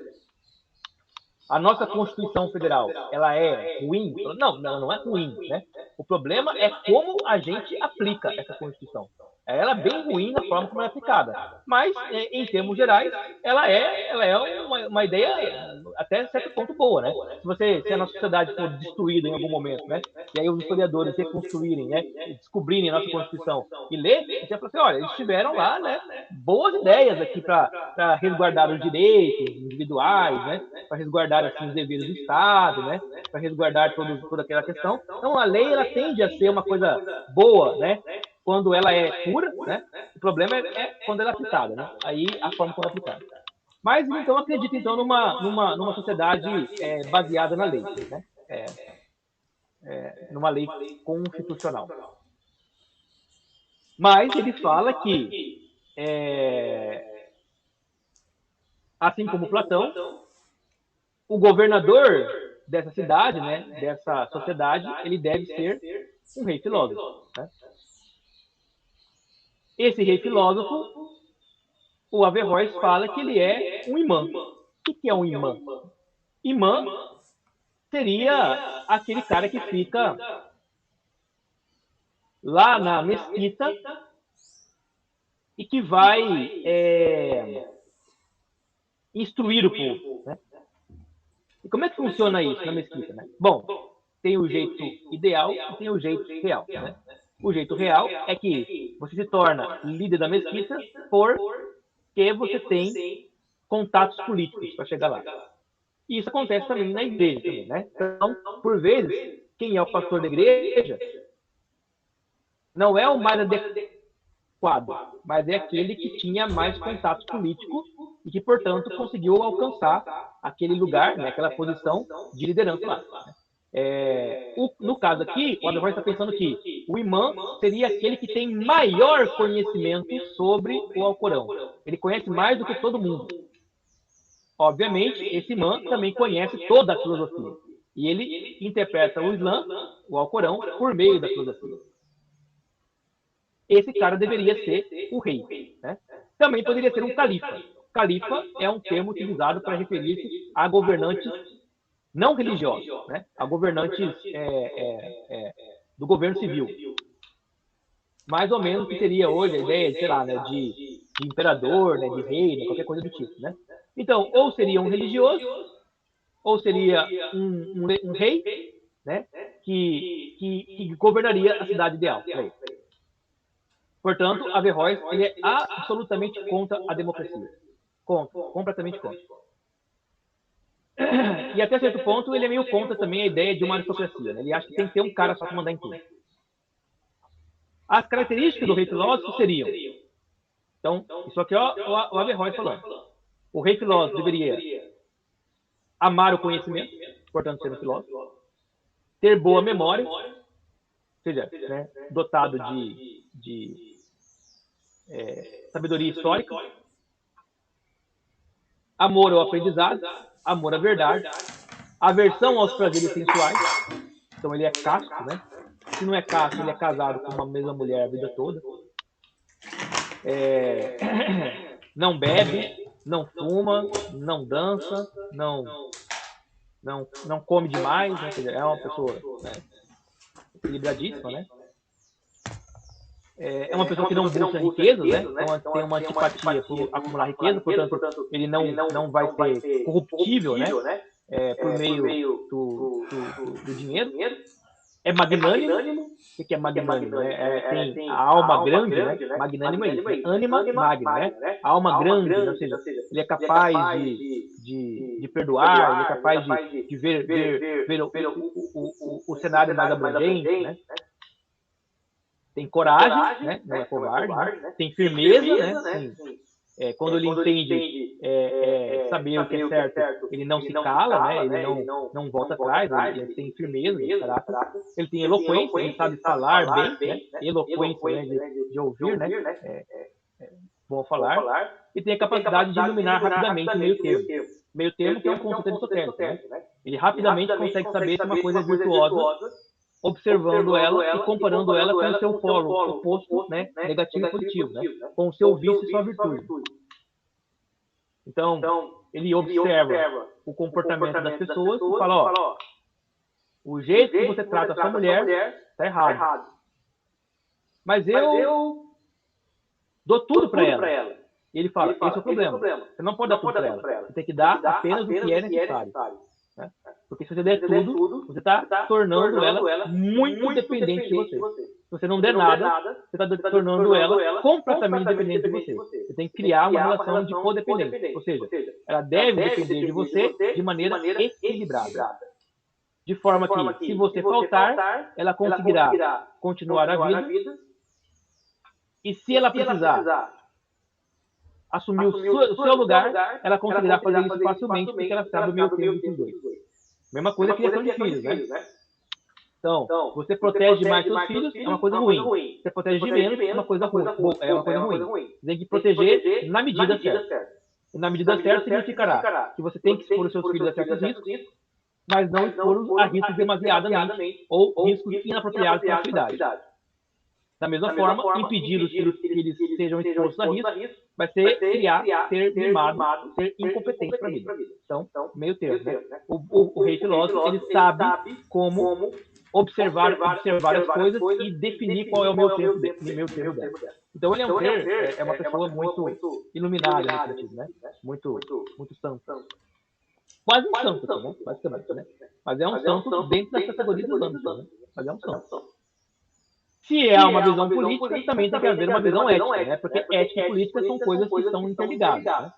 a nossa Constituição Federal, ela é ruim? Não é ruim, né? O problema é como a gente aplica essa Constituição. Ela é bem ruim na forma como ela é aplicada, mas, em termos gerais, ela é uma ideia até certo ponto boa, né? Se a nossa sociedade for destruída em algum momento, né? E aí os historiadores reconstruírem, né? Descobrirem a nossa Constituição e ler, a gente vai falar assim, olha, eles tiveram lá, né? Boas ideias aqui para resguardar os direitos individuais, né? Para resguardar assim, os deveres do Estado, né? Para resguardar toda aquela questão. Então, a lei ela tende a ser uma coisa boa, né? Quando ela é pura, né? O problema é quando ela é aplicada, né? Aí a forma como é aplicada. Mas então acredito então numa sociedade baseada na lei, né? Numa lei constitucional. Mas ele fala que assim como Platão, o governador dessa cidade, né? Dessa sociedade, ele deve ser um rei filósofo, né? Esse rei filósofo, o Averroes fala que ele é um imã. O que é um imã? Imã seria aquele cara que fica lá na mesquita e que vai instruir o povo, né? E como é que funciona isso na mesquita, né? Bom, tem o jeito ideal e tem o jeito real, né? O jeito real é que você se torna líder da mesquita porque você tem contatos políticos para chegar lá. E isso acontece também na igreja, também, né? Então, por vezes, quem é o pastor da igreja não é o mais adequado, mas é aquele que tinha mais contatos políticos e que, portanto, conseguiu alcançar aquele lugar, né, aquela posição de liderança lá. No caso aqui, o Averroes está pensando que o imã seria aquele que tem maior conhecimento sobre o Alcorão. Ele conhece mais do que todo mundo. Obviamente, esse imã também conhece toda a filosofia. E ele interpreta o Islã, o Alcorão, por meio da filosofia. Esse cara deveria ser o rei, né? Também poderia ser um califa. Califa é um termo utilizado para referir-se a governantes não religiosos, né? A governantes do governo civil. Mais ou menos que seria hoje a ideia, sei lá, né, de imperador, né, de rei, né, qualquer coisa do tipo, né? Então, ou seria um religioso, ou seria um rei, né, que governaria a cidade ideal. Portanto, Averroes ele é absolutamente contra a democracia. Completamente contra. E até certo ponto, ele é meio contra também a ideia de uma aristocracia. Né? Ele acha que tem que ter um cara só para mandar em tudo. As características do rei filósofo seriam... Então, isso aqui é o Averroes falando. O rei filósofo deveria amar o conhecimento, portanto, ser um filósofo. Ter boa memória, ou seja, né, dotado de sabedoria histórica. Amor ao aprendizado, amor à verdade, aversão aos prazeres sensuais. Então ele é casto, né? Se não é casto, ele é casado com uma mesma mulher a vida toda. Não bebe, não fuma, não dança, não come demais, né? Quer dizer, é uma pessoa, né, equilibradíssima, né? É uma pessoa que não busca riqueza, né? Então tem uma antipatia por acumular riqueza, portanto, ele não vai ser corruptível, né? Por meio do dinheiro. É magnânimo. O que é magnânimo? Tem a alma grande, né? Magnânimo é isso. Anima magna, né? A alma grande, ou seja, ele é capaz de perdoar, ele é capaz de ver o cenário mais abrangente, né? Tem coragem, né? Não é covarde, né? Tem firmeza, né? Quando ele entende saber o que é certo, ele não se cala, né? Ele não volta atrás, ele tem firmeza de caráter. Ele tem eloquência, ele sabe falar bem, né? Eloquência, né? De ouvir, né? Bom falar. E tem a capacidade de iluminar rapidamente o meio termo. Meio termo que é um conceito aristotélico, né? Ele rapidamente consegue saber se uma coisa é virtuosa, observando ela e comparando ela com o seu polo oposto, né, negativo e positivo, né, com o seu vício e sua virtude. Então, ele observa o comportamento das pessoas e fala, o jeito que você trata a sua mulher está errado. Mas eu dou tudo para ela. E ele fala, esse é o problema. Você não pode dar tudo para ela. Você tem que dar apenas o que é necessário. Né? Porque se você der tudo, você está tornando ela muito dependente de você. Se você não der nada, você está tornando ela completamente dependente de você. Você tem que criar uma relação de codependência. Ou seja, ela deve depender de você de maneira equilibrada. De forma que, se você faltar, ela conseguirá continuar a vida. E se ela precisar assumir o seu lugar, ela conseguirá fazer isso facilmente, porque ela sabe o meio tempo dos dois. Mesma coisa que criação de filhos, né? Então, você protege mais seus filhos, é uma coisa ruim. Você protege de menos, é uma coisa ruim. Você tem que proteger na medida certa. E na medida certa significará que você tem que expor os seus filhos a certos riscos, mas não expor-os a riscos demasiadamente ou riscos inapropriados para a sua idade. Da mesma forma, impedir os filhos que eles sejam expostos a risco vai ser ser mimado, ser incompetente para a vida. Então, meio termo. Né? O rei filósofo, ele sabe como observar as coisas e definir qual é o meu tempo dela. Então, ele é um ser, é uma pessoa muito iluminada nesse sentido, né? Muito santo. Quase um santo, né? Basicamente, né? Mas é um santo dentro das categorias dos santos, né? Mas é um santo. Se é uma visão política, também tem que haver uma visão ética, né? Porque ética e política são coisas que estão interligadas. Né?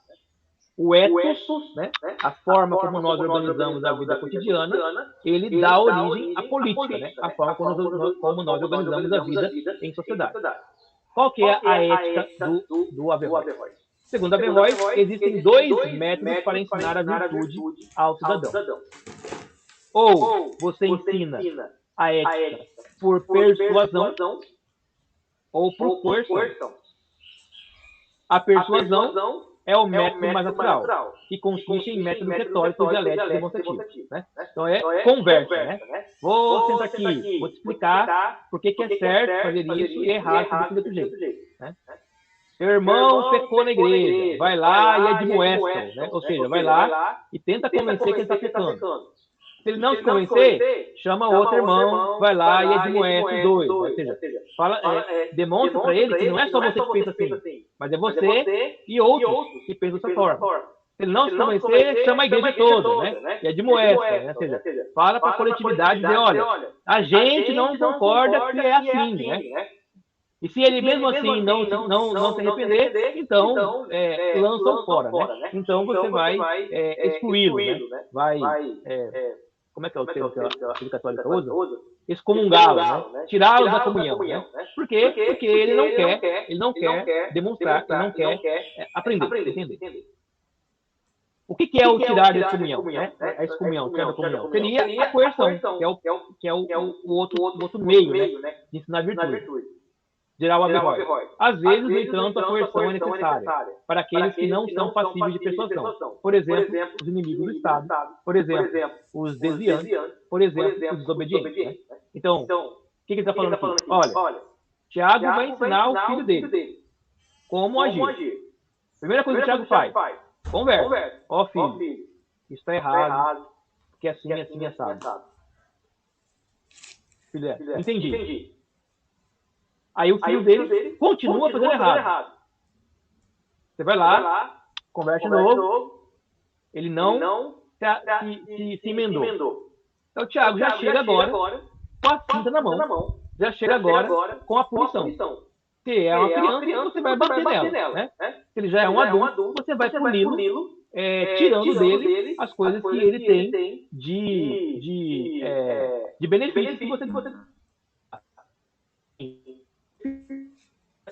O ethos, né? A forma como nós organizamos a vida cotidiana, ele dá origem à política, né? A forma como nós organizamos a vida em sociedade. Qual que é a ética do Averroes? Segundo Averroes, existem dois métodos para ensinar a virtude ao cidadão. Ou você ensina a ética por persuasão ou por coerção. A persuasão é o método mais natural, que consiste em métodos retóricos, dialéticos e demonstrativos. Né? Então é conversa. Né? Vou sentar aqui, vou te explicar por que é certo fazer isso e é errado fazer de outro jeito. Né? Seu irmão pecou na igreja, vai lá e admoesta, né? Ou seja, vai lá e tenta convencer que ele está pecando. Se ele não se convencer, chama outro irmão, vai lá e admoesta os dois. Ou seja, demonstra para ele que não é só você que pensa assim, mas é você e outros que pensam dessa forma. Se ele não se convencer, chama a igreja toda, né? E admoesta, né? Ou seja, fala para a coletividade e dizer, olha, a gente não concorda que é assim, né? E se ele mesmo assim não se arrepender, então lançam fora, né? Então você vai excluí-lo, né? Vai como é que é o termo que a Igreja Católica usa? Excomungá-lo, né? Tirá-lo da comunhão, né? Por quê? Porque ele não quer demonstrar, ele não quer aprender, entender. O que é o tirar da excomunhão? Né? A excomunhão, tirar da comunhão. Seria a coerção, que é o outro meio, né? De ensinar a virtude. Geral Averroes. Às vezes, no entanto, a coerção é necessária para aqueles que não são passíveis de persuasão. Por exemplo, os inimigos do Estado. Por exemplo, os desviantes. Por exemplo, os desobedientes. Né? Então, o que ele está falando aqui? Olha, Tiago vai ensinar o filho dele como agir. Primeira coisa que o Tiago faz, conversa. Ó, filho, isso está errado, porque assim, assado. Filho, entendi. Aí o filho dele continua fazendo errado. Você vai lá, conversa de novo, ele não se emendou. Então o Tiago já chega agora com a cinta na mão. Já chega agora com a punição. Se é uma criança, você vai bater nela. Né? Se ele já é um adulto, você vai puni-lo, tirando dele as coisas que ele tem de benefício que você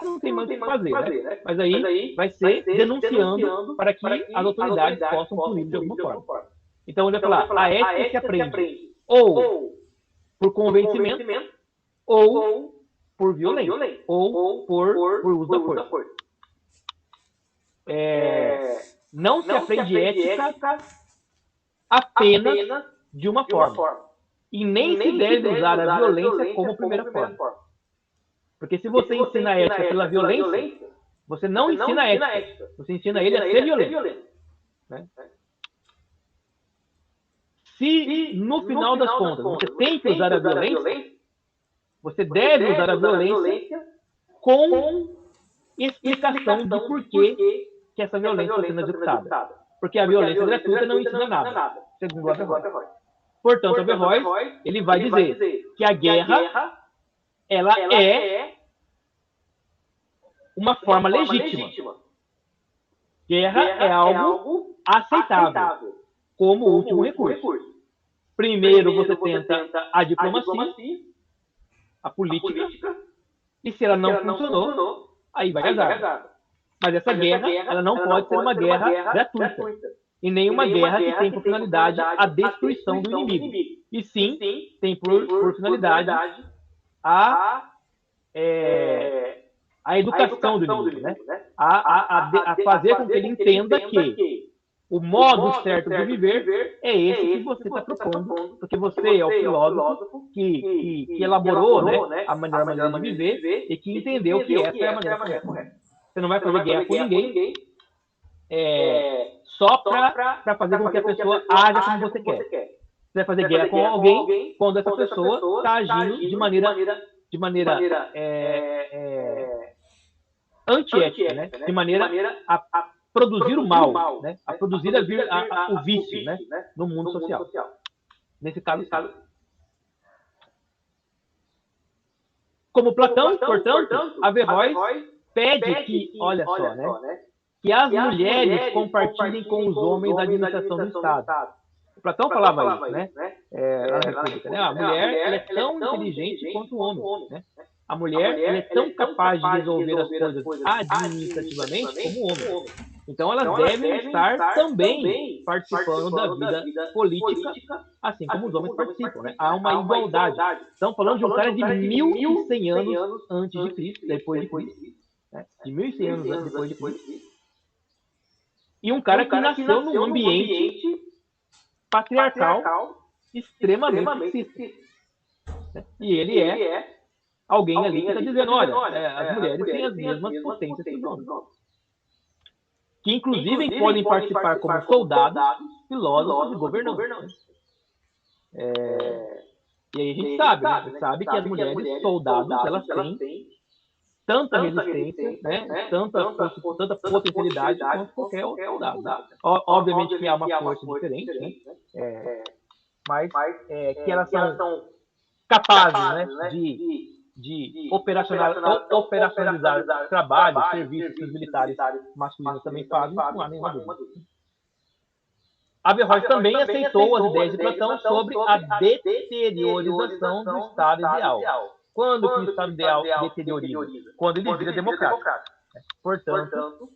não tem mais o que fazer, né? Mas aí vai ser denunciando para que as autoridades possam punir de alguma forma. Então, ele vai falar, a ética se aprende ou por convencimento, ou por violência, ou por uso da força. Não se aprende ética apenas de uma forma. E nem se deve usar a violência como primeira forma. Porque se você ensina a ética pela violência, você não ensina a ética. Você ensina ele a ser violento. Né? Se no final das contas você tem que usar a violência, você deve usar a violência com explicação de por que essa violência está sendo executada. Porque a violência gratuita não ensina nada, segundo o Averroes. Portanto, o Averroes, ele vai dizer que a guerra, ela é uma forma legítima. Guerra é algo aceitável, como último recurso. Primeiro você tenta a diplomacia, a política, e se ela não funcionou, aí vai azar. Mas essa guerra, ela não pode ser uma guerra gratuita. E nenhuma guerra que tem por finalidade a destruição do inimigo. E sim, tem por finalidade a educação do inimigo, né? A fazer com que ele entenda que o modo certo de viver é esse que você está propondo, porque você é o filósofo que elaborou, né, a maneira de viver e que entendeu que essa é a maneira correta. Você não vai fazer guerra com ninguém só para fazer com que a pessoa haja como você quer. Você vai fazer guerra com alguém quando essa pessoa está agindo de maneira antiética, né? De maneira a produzir o mal, né? A produzir o vício, né? No mundo social. Nesse caso, como Platão, portanto, Averroes pede que, olha só, né? Que as mulheres compartilhem com os homens a administração do Estado. O Platão falava isso, né? Lá na República, né? A mulher ela é tão inteligente quanto o homem, né? A mulher ela é tão capaz de resolver as coisas administrativamente como o homem. Então elas devem estar também participando da vida política, assim como os homens participam, né? Há uma igualdade. Estamos falando de um cara de 1100 anos antes de Cristo, depois de Cristo, né? De 1100 anos antes depois de Cristo. E um cara que nasceu num ambiente patriarcal extremamente sexista. E ele é alguém ali que está dizendo, olha, as mulheres têm as mesmas potências que os homens. Que inclusive podem participar como soldados, filósofos e governantes. E aí a gente sabe, né? A gente sabe que as mulheres soldados, elas têm tanta resistência, né? Tanta potencialidade quanto qualquer outro soldado. Né? Obviamente que há uma força diferente, né? Mas que elas são capazes, né? de operacionalizar trabalho, serviços que os militares masculinos também fazem, não há nenhuma dúvida. Averroes também aceitou as ideias de Platão sobre a deteriorização do Estado ideal. Quando que o Estado ideal deterioriza? Quando ele vira democrático. Portanto,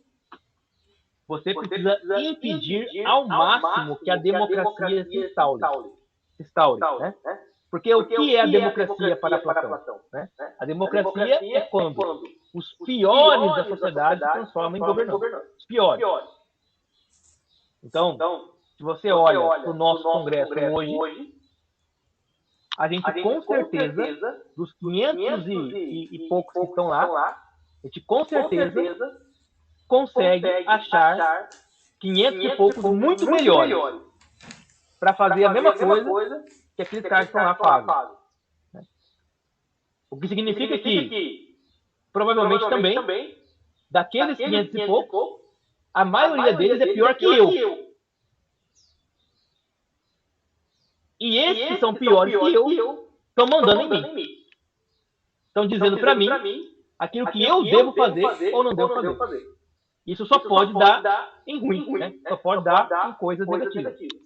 você precisa impedir ao máximo que a democracia se instaure, né? Porque o que é a democracia para Platão? Né? A democracia é quando os piores da sociedade se transformam em governantes. Os piores. Então, se você olha para o nosso Congresso hoje, a gente com certeza, dos 500 e poucos que estão lá, a gente com certeza consegue achar 500 e poucos muito melhores para fazer a mesma coisa que aqueles caras que estão lá fazem. O que significa que, provavelmente também, daqueles 500 e poucos, a maioria deles é pior que eu. E esses que são piores que eu estão mandando em mim. Estão dizendo para mim aquilo que eu devo fazer ou não devo fazer. Isso só pode dar em ruim, né? Só pode dar em coisas negativas.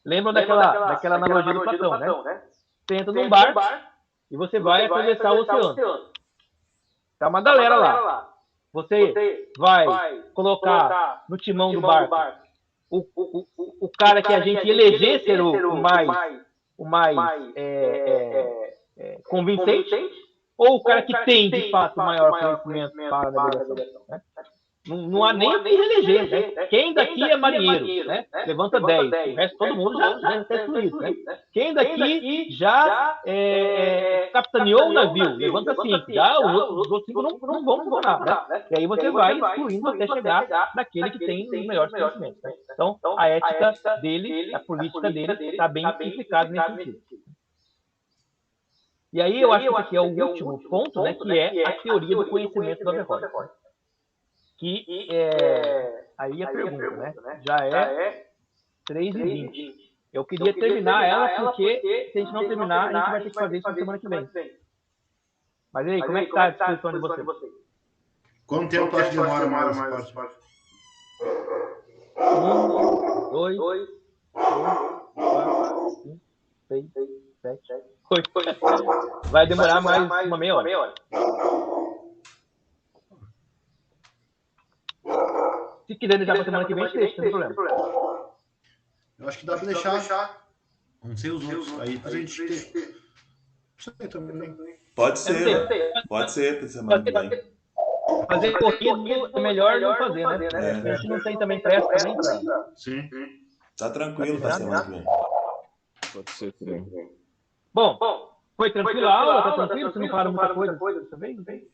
Lembram daquela analogia do Platão, né? Você entra num bar e você vai atravessar o oceano. Tá uma galera lá. Você vai colocar no timão do barco o cara que a gente eleger ser o mais convincente, ou o cara que tem, de fato, o maior conhecimento para a navegação. Né? Não há nem o que eleger, né? Quem daqui é marinheiro, né? Levanta 10. O resto, todo mundo já está excluído, né? Quem daqui já capitaneou o navio? Levanta 5. Já os outros 5 não vão funcionar, né? E aí você vai excluindo até chegar naquele que tem os melhores conhecimentos, né? Então, a ética dele, a política dele, está bem implicada nesse sentido. E aí eu acho que esse aqui é o último ponto, né? Que é a teoria do conhecimento do Averroes. Que aí a pergunta, né? Já é 3h20. Eu queria terminar ela porque se a gente não terminar, a gente vai ter que fazer isso na semana que vem. Mas e aí, como é que está a disposição de vocês? Quanto tempo acho que demora mais? 1, 2, 3, 4, 5, 6, 7, 8. Vai demorar mais uma meia hora. Se quiser deixar para semana que vem, deixa, sem problema. Eu acho que dá para deixar. Não sei os outros. Aí depois a gente tem. Não sei também. Pode ser para semana que vem. Fazer corrido é melhor não fazer, né? A gente não tem também pressa também. Sim. Tá tranquilo para semana que vem. Pode ser também. Bom, foi tranquilo a aula? Tá tranquilo? Você não fala muita coisa também? Não tem?